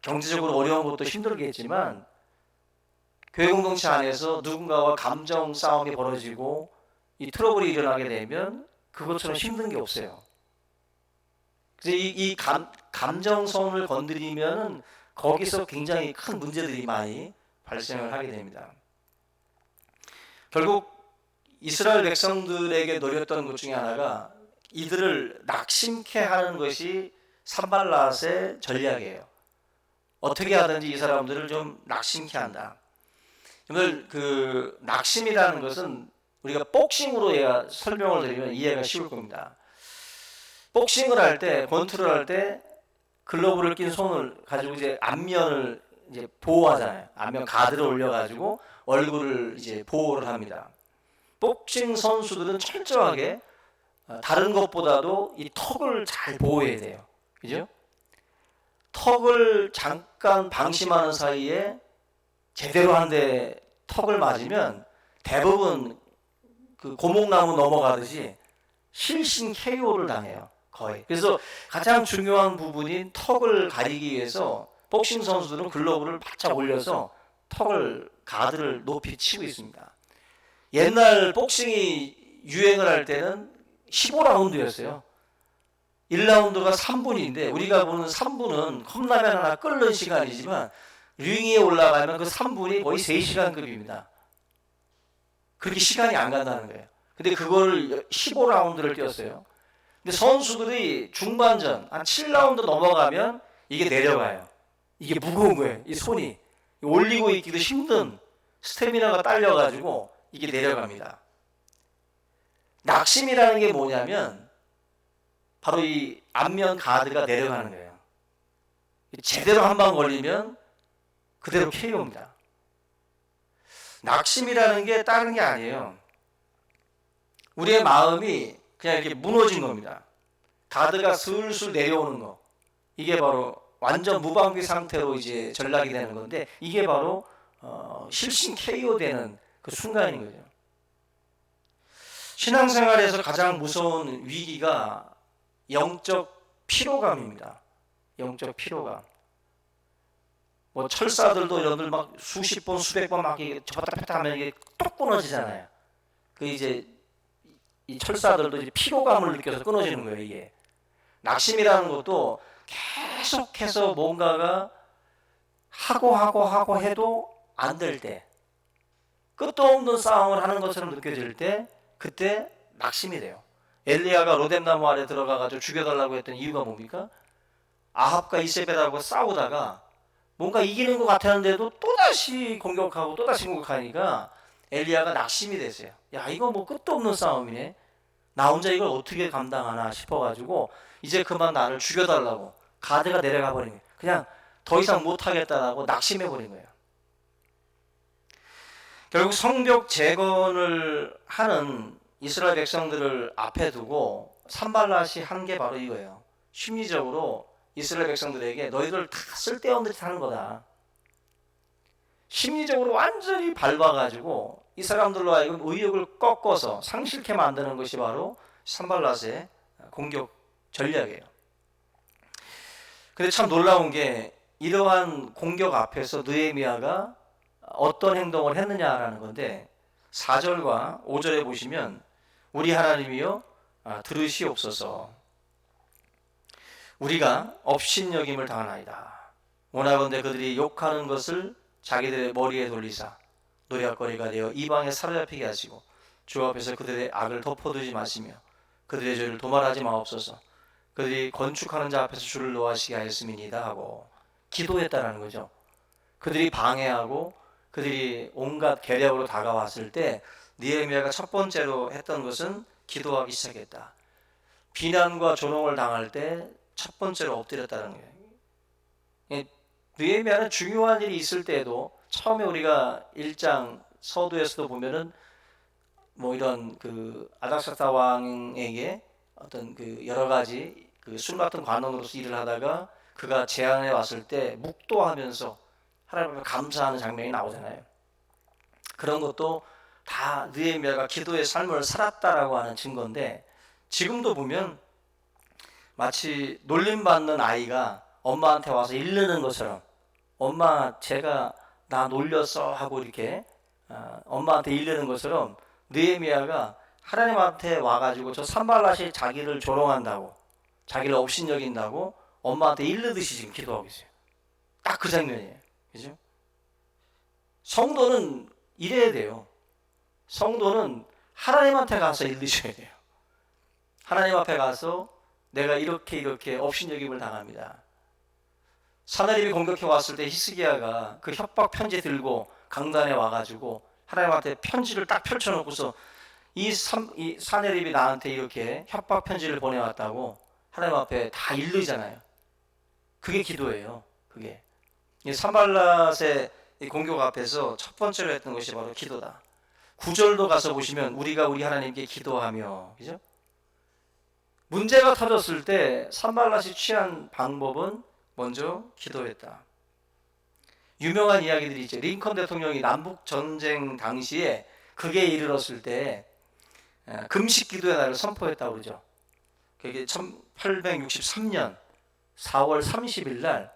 경제적으로 어려운 것도 힘들겠지만 교회 공동체 안에서 누군가와 감정 싸움이 벌어지고 이 트러블이 일어나게 되면 그것처럼 힘든 게 없어요. 그래서 이 감정선을 건드리면은 거기서 굉장히 큰 문제들이 많이 발생을 하게 됩니다. 결국 이스라엘 백성들에게 노렸던 것 중에 하나가 이들을 낙심케 하는 것이 산발랏의 전략이에요. 어떻게 하든지 이 사람들을 좀 낙심케 한다. 오늘 그 낙심이라는 것은 우리가 복싱으로 설명을 드리면 이해가 쉬울 겁니다. 복싱을 할 때, 권투를 할 때 글러브를 낀 손을 가지고 이제 앞면을 이제 보호하잖아요. 앞면 가드를 올려가지고 얼굴을 이제 보호를 합니다. 복싱 선수들은 철저하게 다른 것보다도 이 턱을 잘 보호해야 돼요. 그죠? 턱을 잠깐 방심하는 사이에 제대로 한 대 턱을 맞으면 대부분 그 고목나무 넘어가듯이 실신 KO를 당해요. 거의. 그래서 가장 중요한 부분인 턱을 가리기 위해서 복싱 선수들은 글러브를 바짝 올려서 턱을 가드를 높이 치고 있습니다. 옛날 복싱이 유행을 할 때는 15라운드였어요. 1라운드가 3분인데 우리가 보는 3분은 컵라면 하나 끓는 시간이지만 링 위에 올라가면 그 3분이 거의 3시간급입니다. 그렇게 시간이 안 간다는 거예요. 근데 그걸 15라운드를 뛰었어요. 근데 선수들이 중반전 한 7라운드 넘어가면 이게 내려가요. 이게 무거운 거예요. 이 손이 올리고 있기도 힘든 스태미나가 딸려가지고 이게 내려갑니다. 낙심이라는 게 뭐냐면 바로 이 안면 가드가 내려가는 거예요. 제대로 한 방 걸리면 그대로 KO입니다. 낙심이라는 게 다른 게 아니에요. 우리의 마음이 그냥 이렇게 무너진 겁니다. 가드가 슬슬 내려오는 거. 이게 바로 완전 무방비 상태로 이제 전락이 되는 건데, 이게 바로 실신 KO 되는 그 순간인 거죠. 신앙생활에서 가장 무서운 위기가 영적 피로감입니다. 영적 피로감. 뭐 철사들도 여러분들 막 수십 번 수백 번 막 이게 접었다 폈다 하면 이게 뚝 끊어지잖아요. 그 이제 이 철사들도 이제 피로감을 느껴서 끊어지는 거예요. 이게 낙심이라는 것도 계속해서 뭔가가 하고 해도 안 될 때, 끝도 없는 싸움을 하는 것처럼 느껴질 때, 그때 낙심이 돼요. 엘리야가 로뎀나무 아래 들어가가지고 죽여달라고 했던 이유가 뭡니까? 아합과 이세벨하고 싸우다가 뭔가 이기는 것 같았는데도 또다시 공격하고 또다시 공격하니까 엘리야가 낙심이 됐어요. 야, 이거 뭐 끝도 없는 싸움이네. 나 혼자 이걸 어떻게 감당하나 싶어가지고 이제 그만 나를 죽여달라고 가드가 내려가 버린 거예요. 그냥 더 이상 못하겠다라고 낙심해 버린 거예요. 결국 성벽 재건을 하는 이스라엘 백성들을 앞에 두고 산발랏이 한 게 바로 이거예요. 심리적으로 이스라엘 백성들에게 너희들 다 쓸데없는 짓 하는 거다. 심리적으로 완전히 밟아가지고 이 사람들로 하여금 의욕을 꺾어서 상실케 만드는 것이 바로 산발랏의 공격 전략이에요. 근데 참 놀라운 게 이러한 공격 앞에서 느헤미야가 어떤 행동을 했느냐라는 건데, 4절과 5절에 보시면 우리 하나님이여 들으시옵소서. 우리가 업신여김을 당하나이다. 원하건대 그들이 욕하는 것을 자기들의 머리에 돌리사 노략거리가 되어 이방에 사로잡히게 하시고 주 앞에서 그들의 악을 덮어두지 마시며 그들의 죄를 도말하지 마옵소서. 그들이 건축하는 자 앞에서 주를 노하시게 하였음이니이다 하고 기도했다라는 거죠. 그들이 방해하고 그들이 온갖 계략으로 다가왔을 때 느헤미야가 첫 번째로 했던 것은 기도하기 시작했다. 비난과 조롱을 당할 때 첫 번째로 엎드렸다는 거예요. 느헤미야는 중요한 일이 있을 때에도 처음에 우리가 1장 서두에서도 보면은 뭐 이런 그 아닥사스다 왕에게 어떤 그 여러 가지 그 술 맡은 관원으로서 일을 하다가 그가 재앙에 왔을 때 묵도하면서 하나님 앞에 감사하는 장면이 나오잖아요. 그런 것도 다 느헤미야가 기도의 삶을 살았다라고 하는 증거인데, 지금도 보면 마치 놀림받는 아이가 엄마한테 와서 이르는 것처럼, 엄마 제가 나 놀렸어 하고 이렇게 엄마한테 이르는 것처럼 느헤미야가 하나님한테 와가지고 저 산발랏이 자기를 조롱한다고, 자기를 업신여긴다고 엄마한테 이르듯이 지금 기도하고 있어요. 딱 그 장면이에요. 그죠? 성도는 이래야 돼요. 성도는 하나님한테 가서 일르셔야 돼요. 하나님 앞에 가서 내가 이렇게 업신여김을 당합니다. 사나림이 공격해 왔을 때 히스기야가 그 협박 편지 들고 강단에 와가지고 하나님한테 편지를 딱 펼쳐놓고서 이 사내립이 나한테 이렇게 협박 편지를 보내왔다고 하나님 앞에 다 일르잖아요. 그게 기도예요. 그게 산발랏의 공격 앞에서 첫 번째로 했던 것이 바로 기도다. 9절도 가서 보시면 우리가 우리 하나님께 기도하며, 그죠? 문제가 터졌을 때 산발랏이 취한 방법은 먼저 기도했다. 유명한 이야기들이 있죠. 링컨 대통령이 남북 전쟁 당시에 극에 이르렀을 때 금식 기도의 날을 선포했다고 그러죠. 그게 1863년 4월 30일 날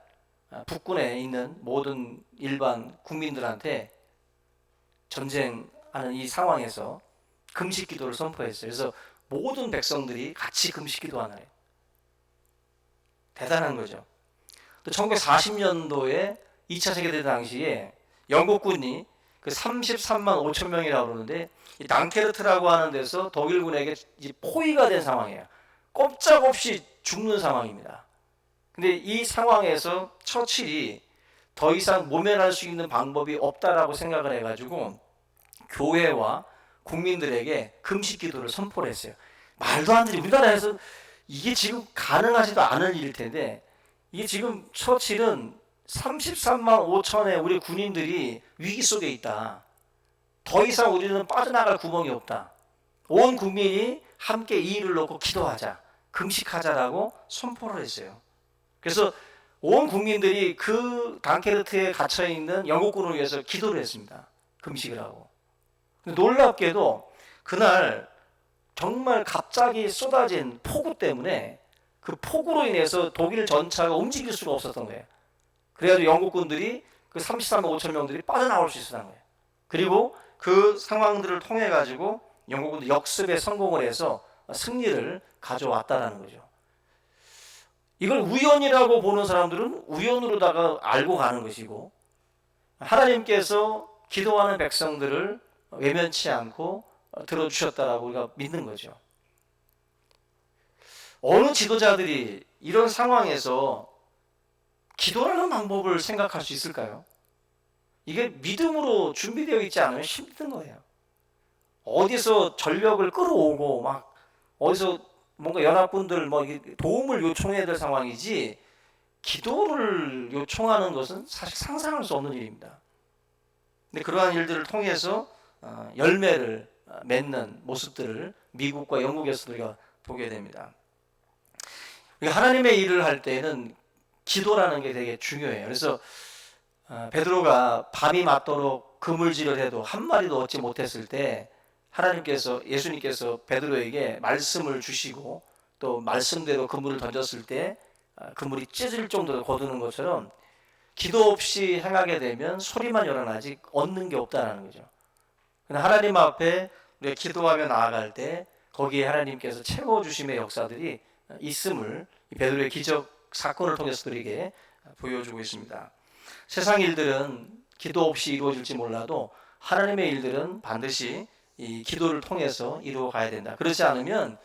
북군에 있는 모든 일반 국민들한테 전쟁하는 이 상황에서 금식 기도를 선포했어요. 그래서 모든 백성들이 같이 금식 기도하나요? 대단한 거죠. 또 1940년도에 2차 세계대전 당시에 영국군이 그 33만 5천 명이라고 그러는데 이 당케르트라고 하는 데서 독일군에게 포위가 된 상황이에요. 꼼짝없이 죽는 상황입니다. 근데 이 상황에서 처칠이 더 이상 모면할 수 있는 방법이 없다라고 생각을 해가지고 교회와 국민들에게 금식 기도를 선포를 했어요. 말도 안 되지. 우리나라에서 이게 지금 가능하지도 않을 일일 텐데, 이게 지금 처칠은 33만 5천의 우리 군인들이 위기 속에 있다. 더 이상 우리는 빠져나갈 구멍이 없다. 온 국민이 함께 이 일을 놓고 기도하자, 금식하자라고 선포를 했어요. 그래서 온 국민들이 그 단케르트에 갇혀있는 영국군을 위해서 기도를 했습니다. 금식을 하고. 근데 놀랍게도 그날 정말 갑자기 쏟아진 폭우 때문에 그 폭우로 인해서 독일 전차가 움직일 수가 없었던 거예요. 그래가지고 영국군들이 그 33만 5천 명들이 빠져나올 수 있었던 거예요. 그리고 그 상황들을 통해 가지고 영국군도 역습에 성공을 해서 승리를 가져왔다라는 거죠. 이걸 우연이라고 보는 사람들은 우연으로다가 알고 가는 것이고, 하나님께서 기도하는 백성들을 외면치 않고 들어주셨다라고 우리가 믿는 거죠. 어느 지도자들이 이런 상황에서 기도라는 방법을 생각할 수 있을까요? 이게 믿음으로 준비되어 있지 않으면 힘든 거예요. 어디서 전력을 끌어오고 막 어디서 뭔가 연합군들 뭐 도움을 요청해야 될 상황이지, 기도를 요청하는 것은 사실 상상할 수 없는 일입니다. 근데 그러한 일들을 통해서 열매를 맺는 모습들을 미국과 영국에서 우리가 보게 됩니다. 하나님의 일을 할 때는 기도라는 게 되게 중요해요. 그래서 베드로가 밤이 맞도록 그물질을 해도 한 마리도 얻지 못했을 때 예수님께서 베드로에게 말씀을 주시고 또 말씀대로 그물을 던졌을 때 그물이 찢어질 정도로 거두는 것처럼, 기도 없이 행하게 되면 소리만 열어나지 얻는 게 없다는 거죠. 하나님 앞에 우리가 기도하며 나아갈 때 거기에 하나님께서 채워주심의 역사들이 있음을 베드로의 기적 사건을 통해서 우리에게 보여주고 있습니다. 세상 일들은 기도 없이 이루어질지 몰라도 하나님의 일들은 반드시 이 기도를 통해서 이루어 가야 된다. 그렇지 않으면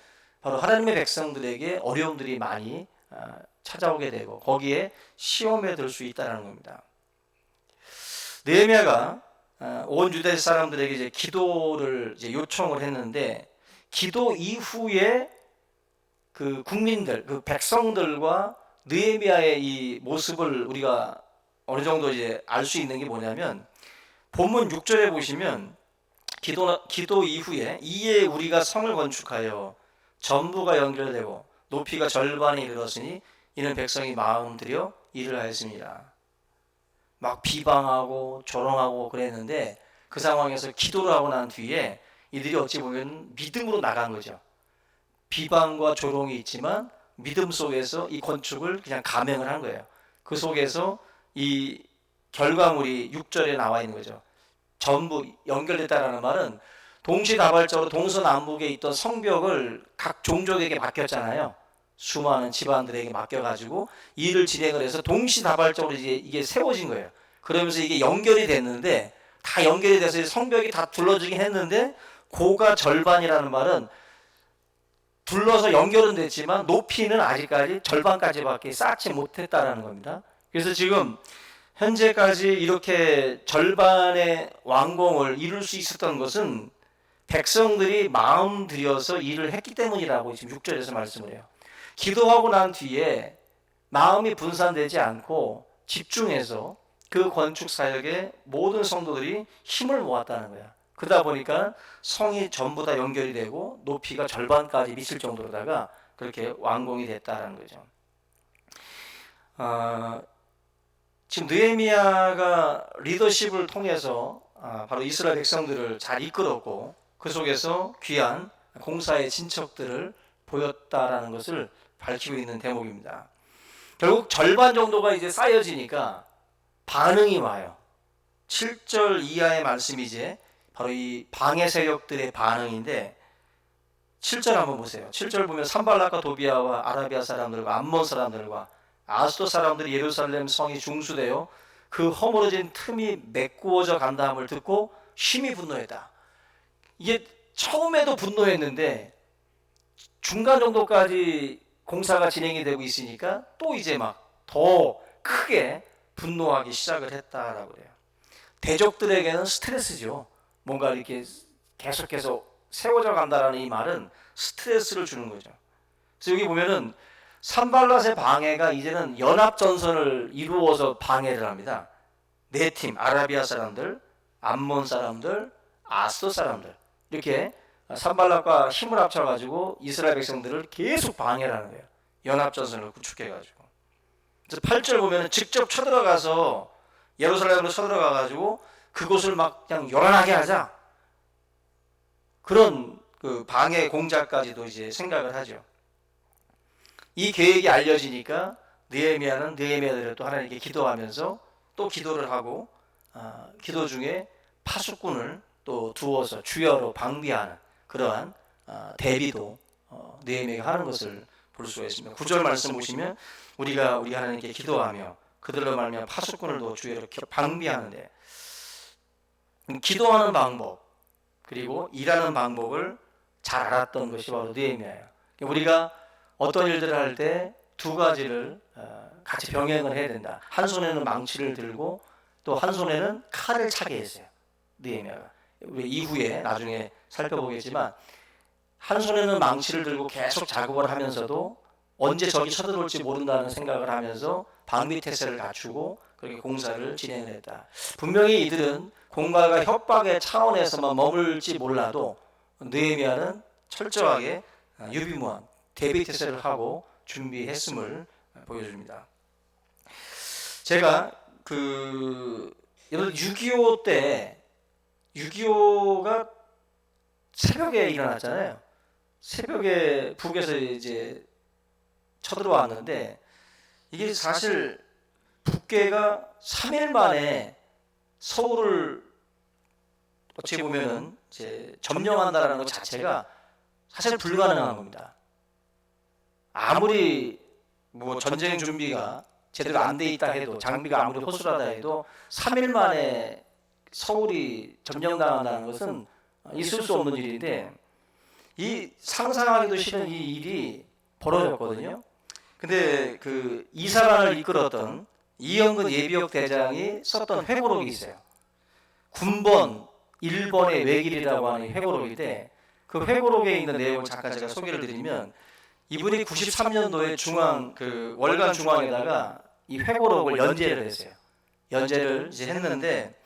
바로 하나님의 백성들에게 어려움들이 많이 찾아오게 되고 거기에 시험에 들 수 있다는 겁니다. 느헤미야가 온 유대 사람들에게 이제 기도를 이제 요청을 했는데, 기도 이후에 그 국민들, 그 백성들과 느헤미야의 이 모습을 우리가 어느 정도 이제 알 수 있는 게 뭐냐면, 본문 6절에 보시면 기도 이후에 이에 우리가 성을 건축하여 전부가 연결되고 높이가 절반에 이르렀으니 이는 백성이 마음 들여 일을 하였습니다. 막 비방하고 조롱하고 그랬는데 그 상황에서 기도를 하고 난 뒤에 이들이 어찌 보면 믿음으로 나간 거죠. 비방과 조롱이 있지만 믿음 속에서 이 건축을 그냥 감행을 한 거예요. 그 속에서 이 결과물이 6절에 나와 있는 거죠. 전부 연결됐다라는 말은 동시다발적으로 동서남북에 있던 성벽을 각 종족에게 맡겼잖아요. 수많은 집안들에게 맡겨가지고 일을 진행을 해서 동시다발적으로 이게 세워진 거예요. 그러면서 이게 연결이 됐는데, 다 연결이 돼서 성벽이 다 둘러지긴 했는데, 고가 절반이라는 말은 둘러서 연결은 됐지만 높이는 아직까지 절반까지밖에 쌓지 못했다라는 겁니다. 그래서 지금 현재까지 이렇게 절반의 완공을 이룰 수 있었던 것은 백성들이 마음 들여서 일을 했기 때문이라고 지금 6절에서 말씀을 해요. 기도하고 난 뒤에 마음이 분산되지 않고 집중해서 그 건축 사역에 모든 성도들이 힘을 모았다는 거야. 그러다 보니까 성이 전부 다 연결이 되고 높이가 절반까지 미칠 정도로다가 그렇게 완공이 됐다는 거죠. 지금 느헤미야가 리더십을 통해서 바로 이스라엘 백성들을 잘 이끌었고 그 속에서 귀한 공사의 진척들을 보였다라는 것을 밝히고 있는 대목입니다. 결국 절반 정도가 이제 쌓여지니까 반응이 와요. 7절 이하의 말씀이 이제 바로 이 방해 세력들의 반응인데, 7절 한번 보세요. 7절 보면 산발락과 도비아와 아라비아 사람들과 암몬 사람들과 아스도 사람들이 예루살렘 성이 중수되어 그 허물어진 틈이 메꾸어져 간다함을 듣고 심히 분노했다. 이게 처음에도 분노했는데 중간 정도까지 공사가 진행이 되고 있으니까 또 이제 막 더 크게 분노하기 시작을 했다라고 그래요. 대적들에게는 스트레스죠. 뭔가 이렇게 계속해서 세워져 간다라는 이 말은 스트레스를 주는 거죠. 그래서 여기 보면은 산발랏의 방해가 이제는 연합 전선을 이루어서 방해를 합니다. 네 팀, 아라비아 사람들, 암몬 사람들, 아스돗 사람들, 이렇게 산발랏과 힘을 합쳐가지고 이스라엘 백성들을 계속 방해를 하는 거예요. 연합 전선을 구축해가지고. 그래서 8절 보면 직접 쳐들어가서 예루살렘으로 쳐들어가가지고 그곳을 막 그냥 요란하게 하자, 그런 그 방해 공작까지도 이제 생각을 하죠. 이 계획이 알려지니까 느헤미야는 느헤미야대로 또 하나님께 기도하면서 또 기도를 하고, 기도 중에 파수꾼을 또 두어서 주여로 방비하는 그러한 대비도 느헤미야가 하는 것을 볼 수가 있습니다. 9절 말씀 보시면 우리가 우리 하나님께 기도하며 그들로 말미암아 파수꾼을 두어 주여로 방비하는데, 기도하는 방법 그리고 일하는 방법을 잘 알았던 것이 바로 느헤미야예요. 우리가 어떤 일들을 할 때 두 가지를 같이 병행을 해야 된다. 한 손에는 망치를 들고 또 한 손에는 칼을 차게 했어요. 느헤미야가. 우리 이후에 나중에 살펴보겠지만 한 손에는 망치를 들고 계속 작업을 하면서도 언제 적이 쳐들어올지 모른다는 생각을 하면서 방비태세를 갖추고 그렇게 공사를 진행을 했다. 분명히 이들은 공갈과 협박의 차원에서만 머물지 몰라도 느헤미야는 철저하게 유비무함, 대비태세를 하고 준비했음을 보여줍니다. 제가 6.25 때 6.25가 새벽에 일어났잖아요. 새벽에 북에서 이제 쳐들어왔는데, 이게 사실 북괴가 3일 만에 서울을 어찌 보면은 이제 점령한다라는 것 자체가 사실 불가능한 겁니다. 아무리 뭐 전쟁 준비가 제대로 안 돼 있다 해도, 장비가 아무리 허술하다 해도 3일 만에 서울이 점령당한다는 것은 있을 수 없는 일인데, 이 상상하기도 싫은 이 일이 벌어졌거든요. 근데 그 이사란을 이끌었던 이영근 예비역 대장이 썼던 회고록이 있어요. 군번 1번의 외길이라고 하는 회고록인데, 그 회고록에 있는 내용을 잠깐 제가 소개를 드리면, 이분이 93년도에 월간 중앙에다가 이 회고록을 연재를 했어요. 연재를 이제 했는데,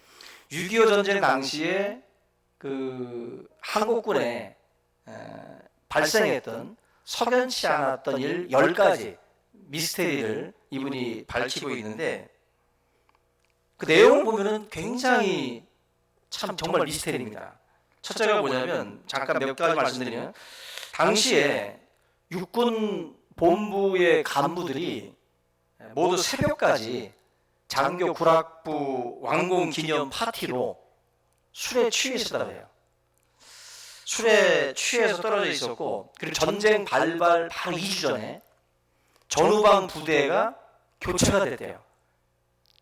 6.25 전쟁 당시에 그 한국군에 발생했던 석연치 않았던 일 10가지 미스테리를 이분이 밝히고 있는데, 그 내용을 보면은 굉장히 참 정말 미스테리입니다. 첫째가 뭐냐면, 잠깐 몇 가지 말씀드리면, 당시에 육군 본부의 간부들이 모두 새벽까지 장교 구락부 왕공 기념 파티로 술에 취해 있었다고 해요. 술에 취해서 떨어져 있었고, 그리고 전쟁 발발 바로 2주 전에 전후방 부대가 교체가 됐대요.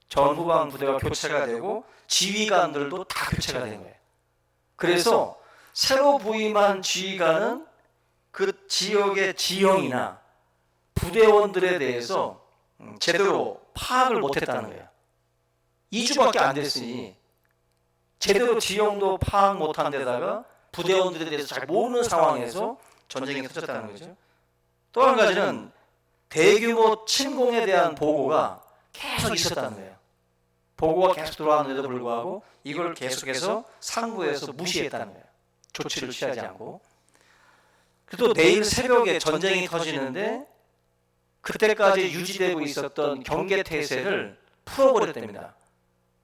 전후방 부대가 교체가 되고 지휘관들도 다 교체가 된 거예요. 그래서 새로 부임한 지휘관은 그 지역의 지형이나 부대원들에 대해서 제대로 파악을 못했다는 거예요. 2주밖에 안 됐으니 제대로 지형도 파악 못한 데다가 부대원들에 대해서 잘 모르는 상황에서 전쟁이 터졌다는 거죠. 또 한 가지는 대규모 침공에 대한 보고가 계속 있었다는 거예요. 보고가 계속 들어왔는데도 불구하고 이걸 계속해서 상부에서 무시했다는 거예요. 조치를 취하지 않고. 또 내일 새벽에 전쟁이 터지는데 그때까지 유지되고 있었던 경계태세를 풀어버렸답니다.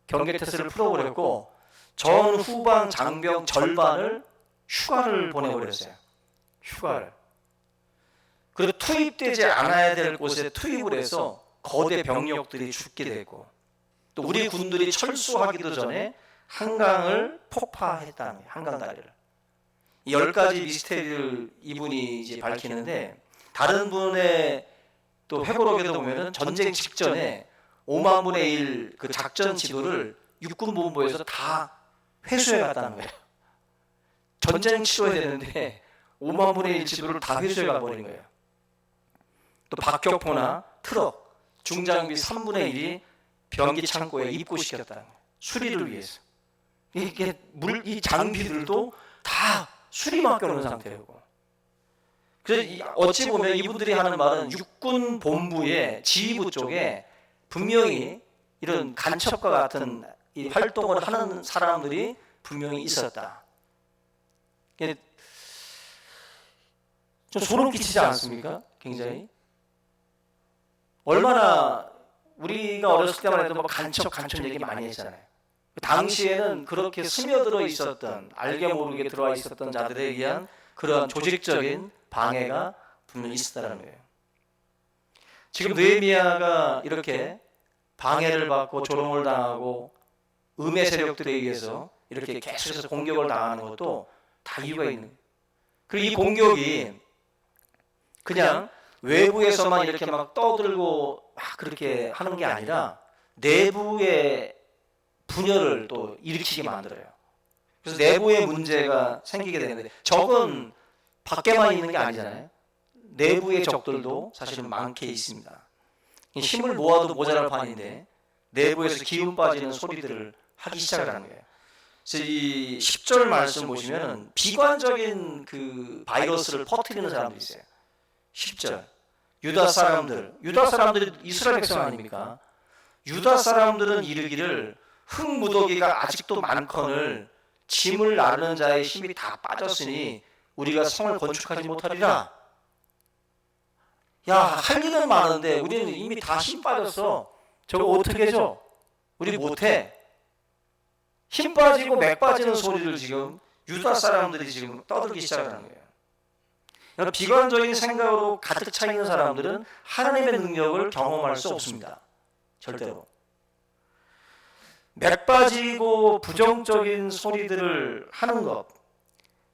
경계태세를 풀어버렸고 전후방 장병 절반을 휴가를 보내버렸어요. 휴가를. 그리고 투입되지 않아야 될 곳에 투입을 해서 거대 병력들이 죽게 되고, 또 우리 군들이 철수하기도 전에 한강을 폭파했다는 거예요. 한강 다리를. 이 10가지 미스테리를 이분이 이제 밝히는데, 다른 분의 또 회고록에도 보면은 전쟁 직전에 5만 분의 1 그 작전 지도를 육군본부에서 다 회수해 갔다는 거예요. 전쟁 치러야 되는데 5만 분의 1 지도를 다 회수해 가버린 거예요. 또 박격포나 트럭, 중장비 3분의 1이 변기 창고에 입고시켰다는 거예요. 수리를 위해서. 이 장비들도 다 수리 맡겨놓은 상태고. 그래서 어찌 보면 이분들이 하는 말은 육군 본부의 지휘부 쪽에 분명히 이런 간첩과 같은 이 활동을 하는 사람들이 분명히 있었다. 좀 소름 끼치지 않습니까? 굉장히. 얼마나 우리가 어렸을 때만 해도 뭐 간첩 얘기 많이 했잖아요. 당시에는 그렇게 스며들어 있었던, 알게 모르게 들어와 있었던 자들에 의한 그런 조직적인 방해가 분명히 있었다는 거예요. 지금 느헤미야가 이렇게 방해를 받고 조롱을 당하고 음해 세력들에 의해서 이렇게 계속해서 공격을 당하는 것도 다 이유가 있는 거예요. 그리고 이 공격이 그냥 외부에서만 이렇게 막 떠들고 막 그렇게 하는 게 아니라 내부의 분열을 또 일으키게 만들어요. 그래서 내부의 문제가 생기게 되는데 적은 밖에만 있는 게 아니잖아요. 내부의 적들도 사실은 많게 있습니다. 힘을 모아도 모자랄 판인데 내부에서 기운 빠지는 소리들을 하기 시작을 하는 거예요. 그래서 이 10절 말씀 보시면 비관적인 그 바이러스를 퍼뜨리는 사람들이 있어요. 10절 유다 사람들이 이스라엘 백성 아닙니까? 유다 사람들은 이르기를 흙무더기가 아직도 많거늘 짐을 나르는 자의 힘이 다 빠졌으니 우리가 성을 건축하지 못하리라. 야, 할 일은 많은데 우리는 이미 다 힘 빠졌어. 저거 어떻게 해줘? 우리 못해. 힘 빠지고 맥 빠지는 소리를 지금 유다 사람들이 지금 떠들기 시작하는 거예요. 그러니까 비관적인 생각으로 가득 차 있는 사람들은 하나님의 능력을 경험할 수 없습니다. 절대로. 맥 빠지고 부정적인 소리들을 하는 것,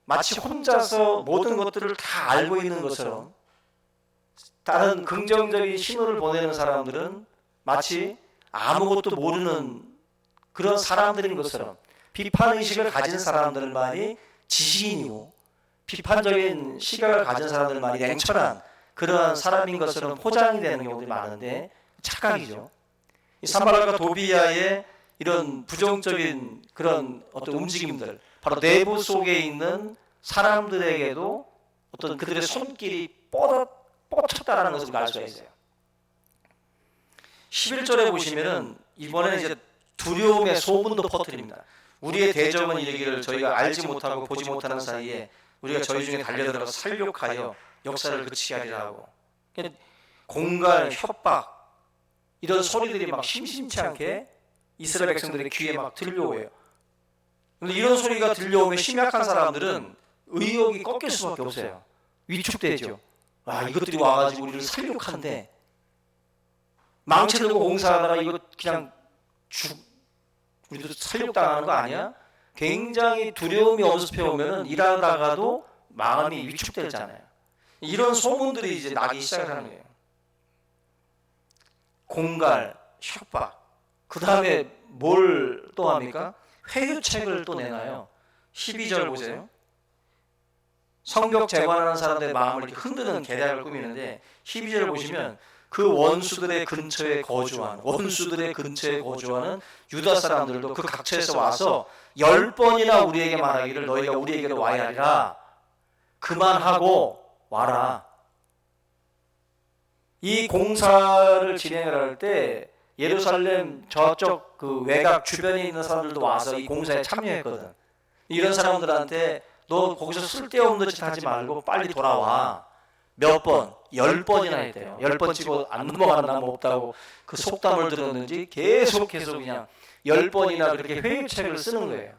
마치 혼자서 모든 것들을 다 알고 있는 것처럼 다른 긍정적인 신호를 보내는 사람들은 마치 아무것도 모르는 그런 사람들인 것처럼, 비판의식을 가진 사람들만이 지식인이고 비판적인 시각을 가진 사람들만이 냉철한 그러한 사람인 것처럼 포장이 되는 경우들이 많은데 착각이죠. 이 산발락과 도비야의 이런 부정적인 그런 어떤 움직임들, 바로 내부 속에 있는 사람들에게도 어떤 그들의 손길이 뻗쳤다라는 것을 우리가 알 수가 있어요. 11절에 보시면은 이번에는 이제 두려움의 소문도 퍼뜨립니다. 우리의 대적은 이르기를 저희가 알지 못하고 보지 못하는 사이에 우리가 저희 중에 달려들어서 살육하여 역사를 그치게 하리라 하고, 공갈, 협박 이런 소리들이 막 심심치 않게 이스라엘 백성들의 귀에 막 들려오요. 그런데 이런 소리가 들려오면 심약한 사람들은 의욕이 꺾일 수밖에 없어요. 위축되죠. 아, 이것들이 와가지고 우리를 살육한대. 망치 들고 공사하다가 이거 그냥 우리도 살육당하는 거 아니야? 굉장히 두려움이 엄습해 오면은 일하다가도 마음이 위축되잖아요. 이런 소문들이 이제 나기 시작하는 거예요. 공갈, 협박. 그 다음에 뭘 또 합니까? 회유책을 또 내놔요. 12절 보세요. 성벽 재건하는 사람들의 마음을 이렇게 흔드는 계략을 꾸미는데 12절을 보시면 그 원수들의 근처에 거주하는 유다 사람들도 그 각처에서 와서 10번이나 우리에게 말하기를 너희가 우리에게로 와야 하리라. 그만하고 와라. 이 공사를 진행을 할 때 예루살렘 저쪽 그 외곽 주변에 있는 사람들도 와서 이 공사에 참여했거든. 이런 사람들한테 너 거기서 쓸데없는 짓 하지 말고 빨리 돌아와. 몇 번? 10번이나 했대요. 10번 치고 안 넘어가는 남 없다고 그 속담을 들었는지 계속 그냥 10번이나 그렇게 회유책을 쓰는 거예요.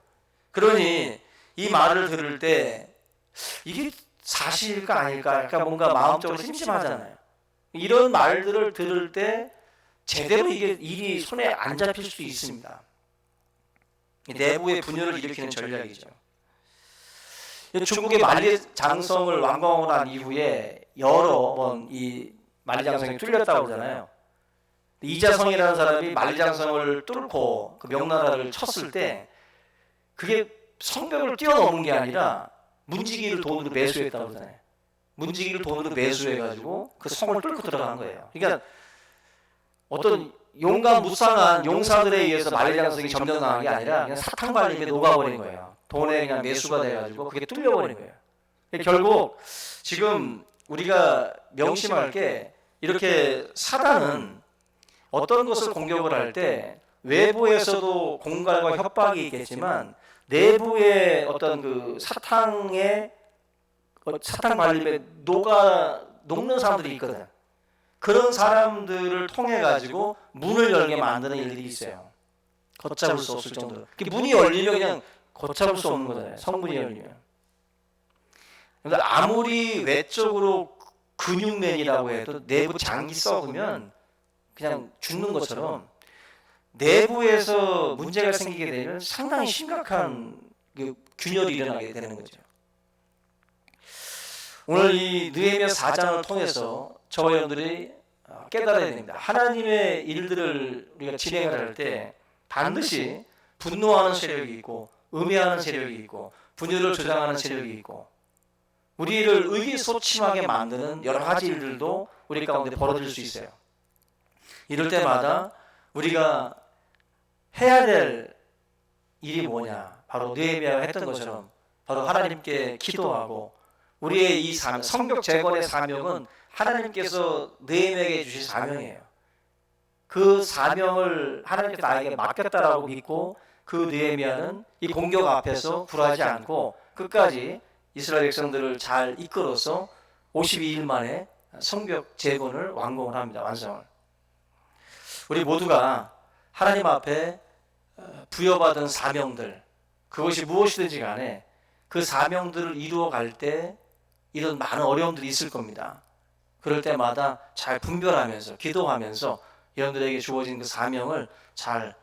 그러니 이 말을 들을 때 이게 사실일까 아닐까, 그러니까 뭔가 마음적으로 심심하잖아요. 이런 말들을 들을 때 제대로 이게 일이 손에 안 잡힐 수도 있습니다. 내부의 분열을 일으키는 전략이죠. 중국의 만리장성을 완공하고 난 이후에 여러 번 이 만리장성이 뚫렸다고 그러잖아요. 이자성이라는 사람이 만리장성을 뚫고 그 명나라를 쳤을 때 그게 성벽을 뛰어넘은 게 아니라 문지기를 돈으로 매수했다고 그러잖아요. 문지기를 돈으로 매수해가지고 그 성을 뚫고 들어간 거예요. 그러니까 어떤 용감 무쌍한 용사들에 의해서 만리장성이 점령당한 게 아니라 그냥 사탕 발림에 녹아버린 거예요. 돈에 그냥 매수가 돼가지고 그게 뚫려버린 거예요. 결국 지금 우리가 명심할 게 이렇게 사단은 어떤 것을 공격을 할 때 외부에서도 공갈과 협박이 있겠지만 내부의 어떤 그 사탕의 사탕 발림에 녹는 사람들이 있거든. 그런 사람들을 통해 가지고 문을 열게 만드는 일들이 있어요. 걷잡을 수 없을 정도로. 문이 열리면 그냥 걷잡을 수 없는 거잖아요. 성문이 열리면. 근데 아무리 외적으로 근육맨이라고 해도 내부 장이 썩으면 그냥 죽는 것처럼 내부에서 문제가 생기게 되면 상당히 심각한 균열이 일어나게 되는 거죠. 오늘 이 느헤미야 4장을 통해서 저와 여러분들이 깨달아야 됩니다. 하나님의 일들을 우리가 진행을 할 때 반드시 분노하는 세력이 있고 음해하는 세력이 있고 분열을 조장하는 세력이 있고 우리를 의기소침하게 만드는 여러 가지 일들도 우리 가운데 벌어질 수 있어요. 이럴 때마다 우리가 해야 될 일이 뭐냐? 바로 느헤미야가 했던 것처럼 바로 하나님께 기도하고 우리의 이 성벽 재건의 사명은 하나님께서 느헤미야에게 주신 사명이에요. 그 사명을 하나님께서 나에게 맡겼다라고 믿고 그 느헤미야는 이 공격 앞에서 굴하지 않고 끝까지 이스라엘 백성들을 잘 이끌어서 52일 만에 성벽 재건을 완공을 합니다. 완성을. 우리 모두가 하나님 앞에 부여받은 사명들, 그것이 무엇이든지 간에 그 사명들을 이루어 갈 때 이런 많은 어려움들이 있을 겁니다. 그럴 때마다 잘 분별하면서 기도하면서 여러분들에게 주어진 그 사명을 잘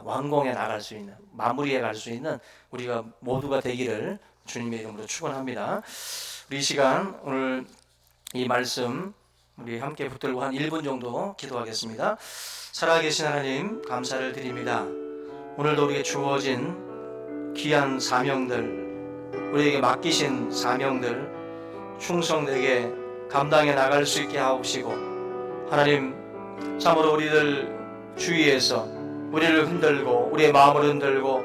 완공해 나갈 수 있는, 마무리해 갈 수 있는 우리가 모두가 되기를 주님의 이름으로 축원합니다. 우리 이 시간 오늘 이 말씀 우리 함께 붙들고 한 1분 정도 기도하겠습니다. 살아계신 하나님 감사를 드립니다. 오늘도 우리에게 주어진 귀한 사명들, 우리에게 맡기신 사명들 충성되게 감당해 나갈 수 있게 하옵시고 하나님 참으로 우리들 주위에서 우리를 흔들고 우리의 마음을 흔들고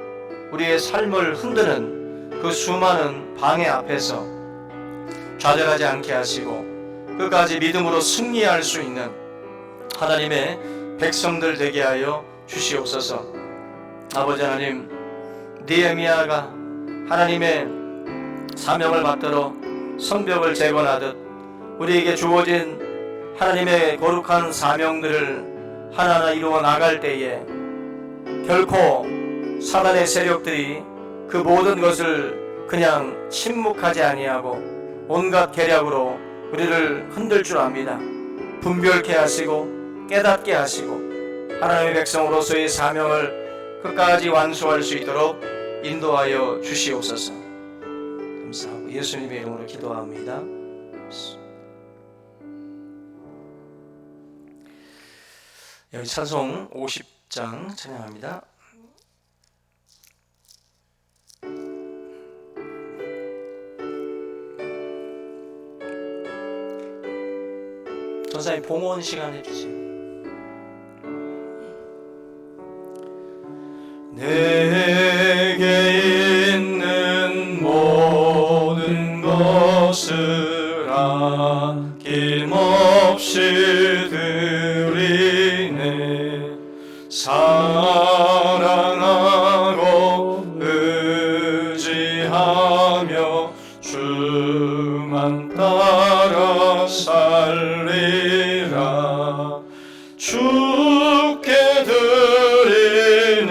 우리의 삶을 흔드는 그 수많은 방해 앞에서 좌절하지 않게 하시고 끝까지 믿음으로 승리할 수 있는 하나님의 백성들 되게 하여 주시옵소서. 아버지 하나님, 느헤미야가 하나님의 사명을 받들어 성벽을 재건하듯 우리에게 주어진 하나님의 거룩한 사명들을 하나하나 이루어 나갈 때에 결코 사단의 세력들이 그 모든 것을 그냥 침묵하지 아니하고 온갖 계략으로 우리를 흔들 줄 압니다. 분별케 하시고 깨닫게 하시고 하나님의 백성으로서의 사명을 끝까지 완수할 수 있도록 인도하여 주시옵소서. 감사하고 예수님의 이름으로 기도합니다. 여기 찬송 50장 찬양합니다. 전사님 봉헌 시간 해주세요. 내게 있는 모든 것을 아낌없이 드리네. 사랑하고 의지하며 주만 따라 살리라. 주께 드리네.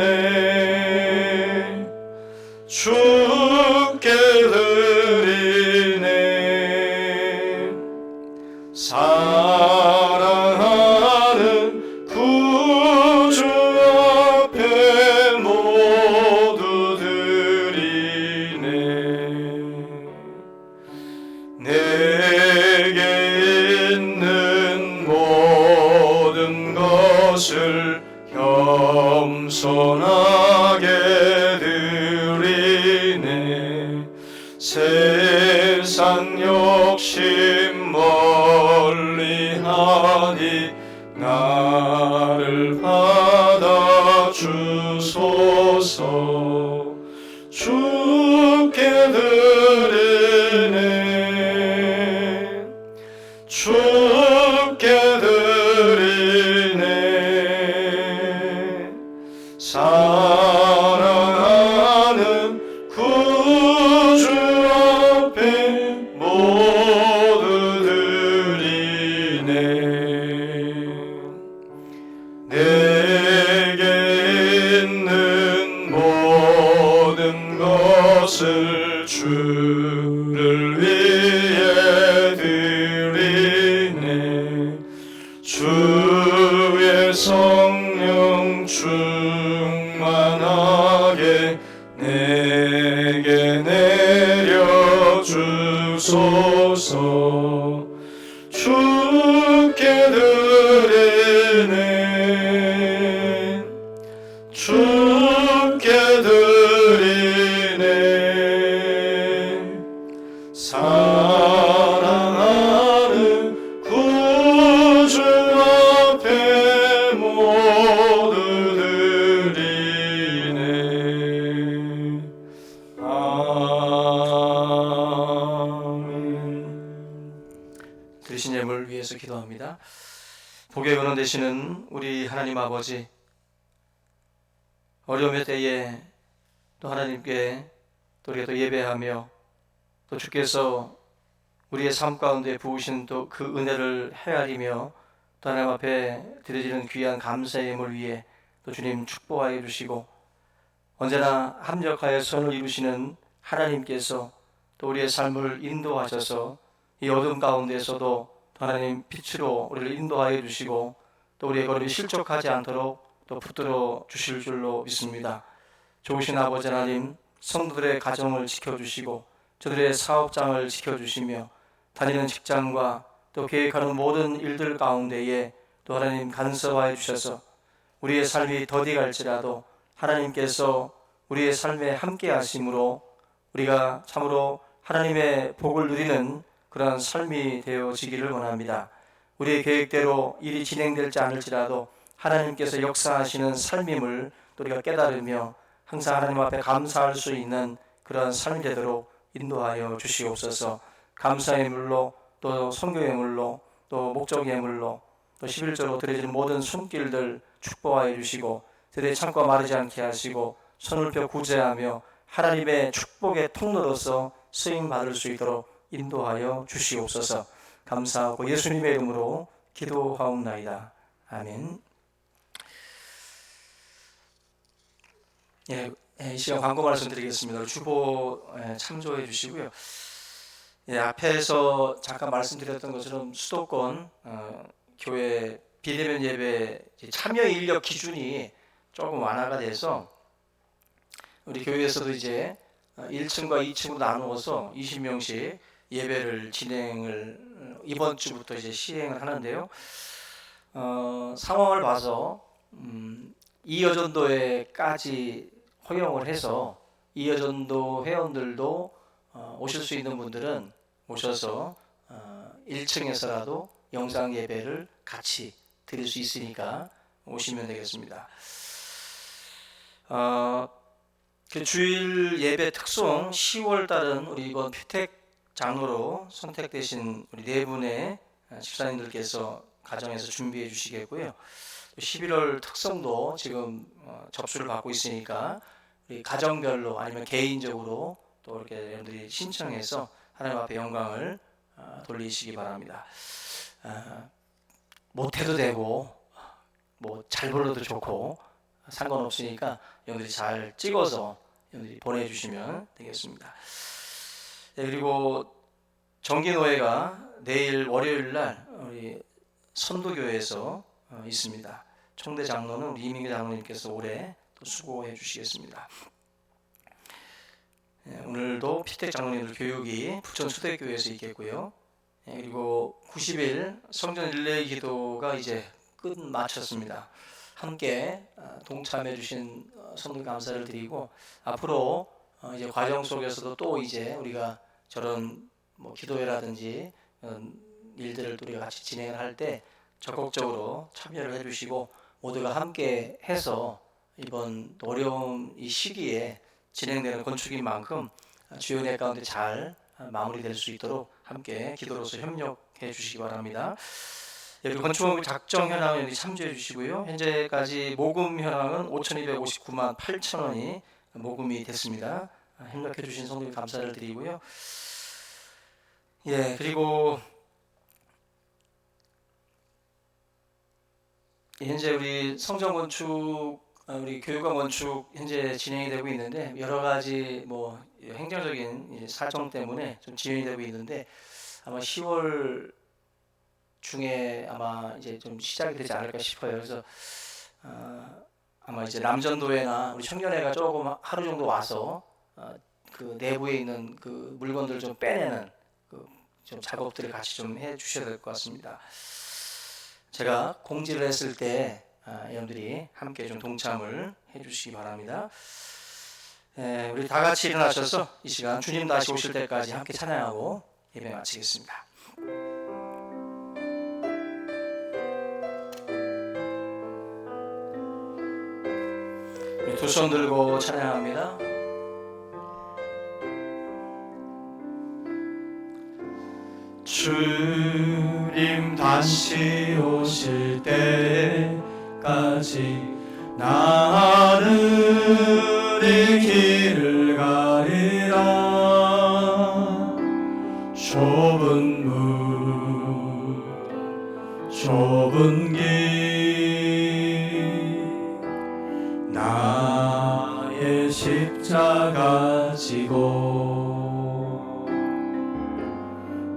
세상 욕심 멀리하니 나를 받아 주소서. 주께 드리네, 주께 드리네. 사랑하는 구주 앞에 모두 드리네. 내게 있는 모든 것을 주를 위해 드리네. 주의 성령 충만하게 내게 내려 주소서. 주께 드리네, 주께 드리네. 사랑하는 구주 앞에 모두 드리네. 아멘. 드리신 예물 위해서 기도합니다. 복의 근원 되시는 우리 하나님 아버지, 어려움의 때에 또 하나님께 또 우리가 또 예배하며 또 주께서 우리의 삶 가운데 부으신 또 그 은혜를 헤아리며 또 하나님 앞에 드려지는 귀한 감사의 예물 위에 또 주님 축복하여 주시고, 언제나 합력하여 선을 이루시는 하나님께서 또 우리의 삶을 인도하셔서 이 어둠 가운데서도 또 하나님 빛으로 우리를 인도하여 주시고 또 우리의 걸음이 실족하지 않도록 또 붙들어 주실 줄로 믿습니다. 좋으신 아버지 하나님, 성도들의 가정을 지켜주시고 저들의 사업장을 지켜주시며 다니는 직장과 또 계획하는 모든 일들 가운데에 또 하나님 간섭하여 주셔서 우리의 삶이 더디 갈지라도 하나님께서 우리의 삶에 함께 하심으로 우리가 참으로 하나님의 복을 누리는 그러한 삶이 되어지기를 원합니다. 우리의 계획대로 일이 진행될지 않을지라도 하나님께서 역사하시는 삶임을 우리가 깨달으며 항상 하나님 앞에 감사할 수 있는 그러한 삶이 되도록 인도하여 주시옵소서. 감사의 물로 또 선교의 물로 또 목적의 물로 또 11조로 드려지는 모든 손길들 축복하여 주시고 들에 창과 마르지 않게 하시고 손을 펴 구제하며 하나님의 축복의 통로로서 쓰임받을 수 있도록 인도하여 주시옵소서. 감사하고 예수님의 이름으로 기도하옵나이다. 아멘. 이 시간 광고 말씀드리겠습니다. 주보 참조해 주시고요. 앞에서 잠깐 말씀드렸던 것처럼 수도권 교회 비대면 예배 참여 인력 기준이 조금 완화가 돼서 우리 교회에서도 이제 1층과 2층으로 나누어서 20명씩 예배를 진행을 이번 주부터 이제 시행을 하는데요. 상황을 봐서 이여전도회까지 허용을 해서 이여전도 회원들도 오실 수 있는 분들은 오셔서 1층에서라도 영상 예배를 같이 드릴 수 있으니까 오시면 되겠습니다. 그 주일 예배 특송 10월 달은 우리 이번 피택 장로로 선택되신 우리 네 분의 집사님들께서 가정에서 준비해 주시겠고요. 11월 특성도 지금 접수를 받고 있으니까 우리 가정별로 아니면 개인적으로 또 이렇게 여러분들이 신청해서 하나님 앞에 영광을 돌리시기 바랍니다. 못해도 되고 뭐 잘 불러도 좋고 상관없으니까 여러분들이 잘 찍어서 여러분들이 보내주시면 되겠습니다. 그리고 정기노회가 내일 월요일 날 우리 선도교회에서 있습니다. 총대 장로는 우리 이민규 장로님께서 올해 또 수고해 주시겠습니다. 오늘도 피택 장로님들 교육이 부천 초대교회에서 있겠고요. 그리고 90일 성전 릴레이 기도가 이제 끝 마쳤습니다. 함께 동참해 주신 성도 감사를 드리고 앞으로 이제 과정 속에서도 또 이제 우리가 저런 뭐 기도회라든지 일들을 우리가 같이 진행을 할 때 적극적으로 참여를 해주시고 모두가 함께 해서 이번 어려운 이 시기에 진행되는 건축인 만큼 주요 은혜 가운데 잘 마무리될 수 있도록 함께 기도로서 협력해 주시기 바랍니다. 여기 건축 작정 현황을 여기 참조해 주시고요. 현재까지 모금 현황은 5,259만 8천 원이 모금이 됐습니다. 협력해 주신 성도님 감사를 드리고요. 예, 그리고 현재 우리 성전 건축, 우리 교육관 건축 현재 진행이 되고 있는데 여러 가지 뭐 행정적인 사정 때문에 좀 지연이 되고 있는데 아마 10월 중에 아마 이제 좀 시작이 되지 않을까 싶어요. 그래서 아마 이제 남전도회나 우리 청년회가 조금 하루 정도 와서 그 내부에 있는 그 물건들을 좀 빼내는 좀 작업들을 같이 좀 해주셔야 될 것 같습니다. 제가 공지를 했을 때 여러분들이 함께 좀 동참을 해주시기 바랍니다. 우리 다 같이 일어나셔서 이 시간 주님 다시 오실 때까지 함께 찬양하고 예배 마치겠습니다. 우리 두 손 들고 찬양합니다. 주님 다시 오실 때까지 나는 이 길을 가리라. 좁은 문 좁은 길 나의 십자가 지고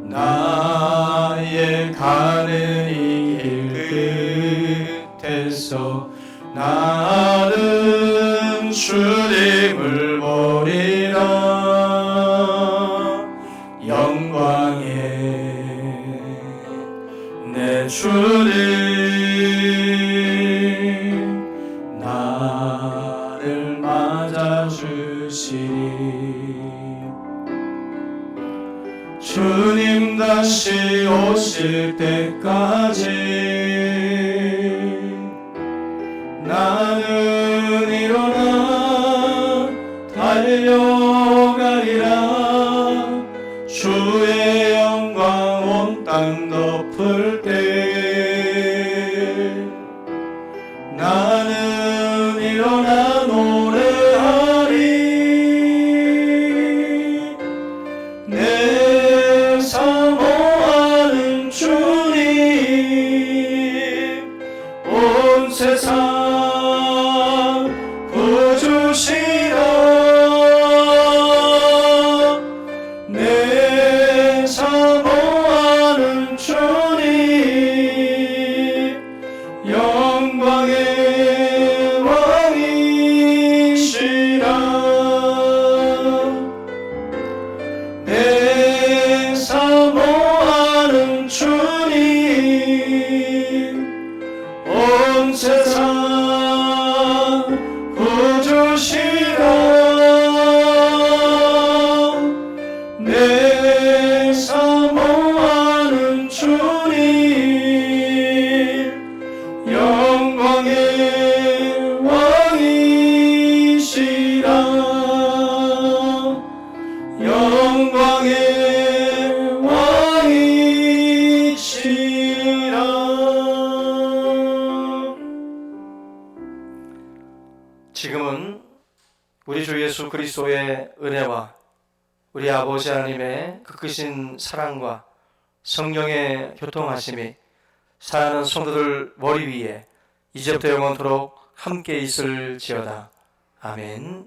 나의 가는 이 길 끝에서 나는 주님을 보리라. 영광에 내 주님 나를 맞아주시리. 주님 다시 오실 때까지 나는 일어나 달려가리라. 주의 영광 온 땅 덮을 때 나는 일어나 노래하리. 내 사모하는 주님 온 세상 구주시라. 내 사모하는 주님 영광의 왕이시라. 내 사모하는 주님 온 세상 구주시라. 내 사모하는 주님 영광의 왕이시라. 영광의 왕이시라. 지금은 우리 주 예수 그리스도의 은혜와 우리 아버지 하나님의 그 크신 사랑과 성령의 교통하심이 사랑하는 성도들 머리 위에 이제부터 영원토록 함께 있을지어다. 아멘.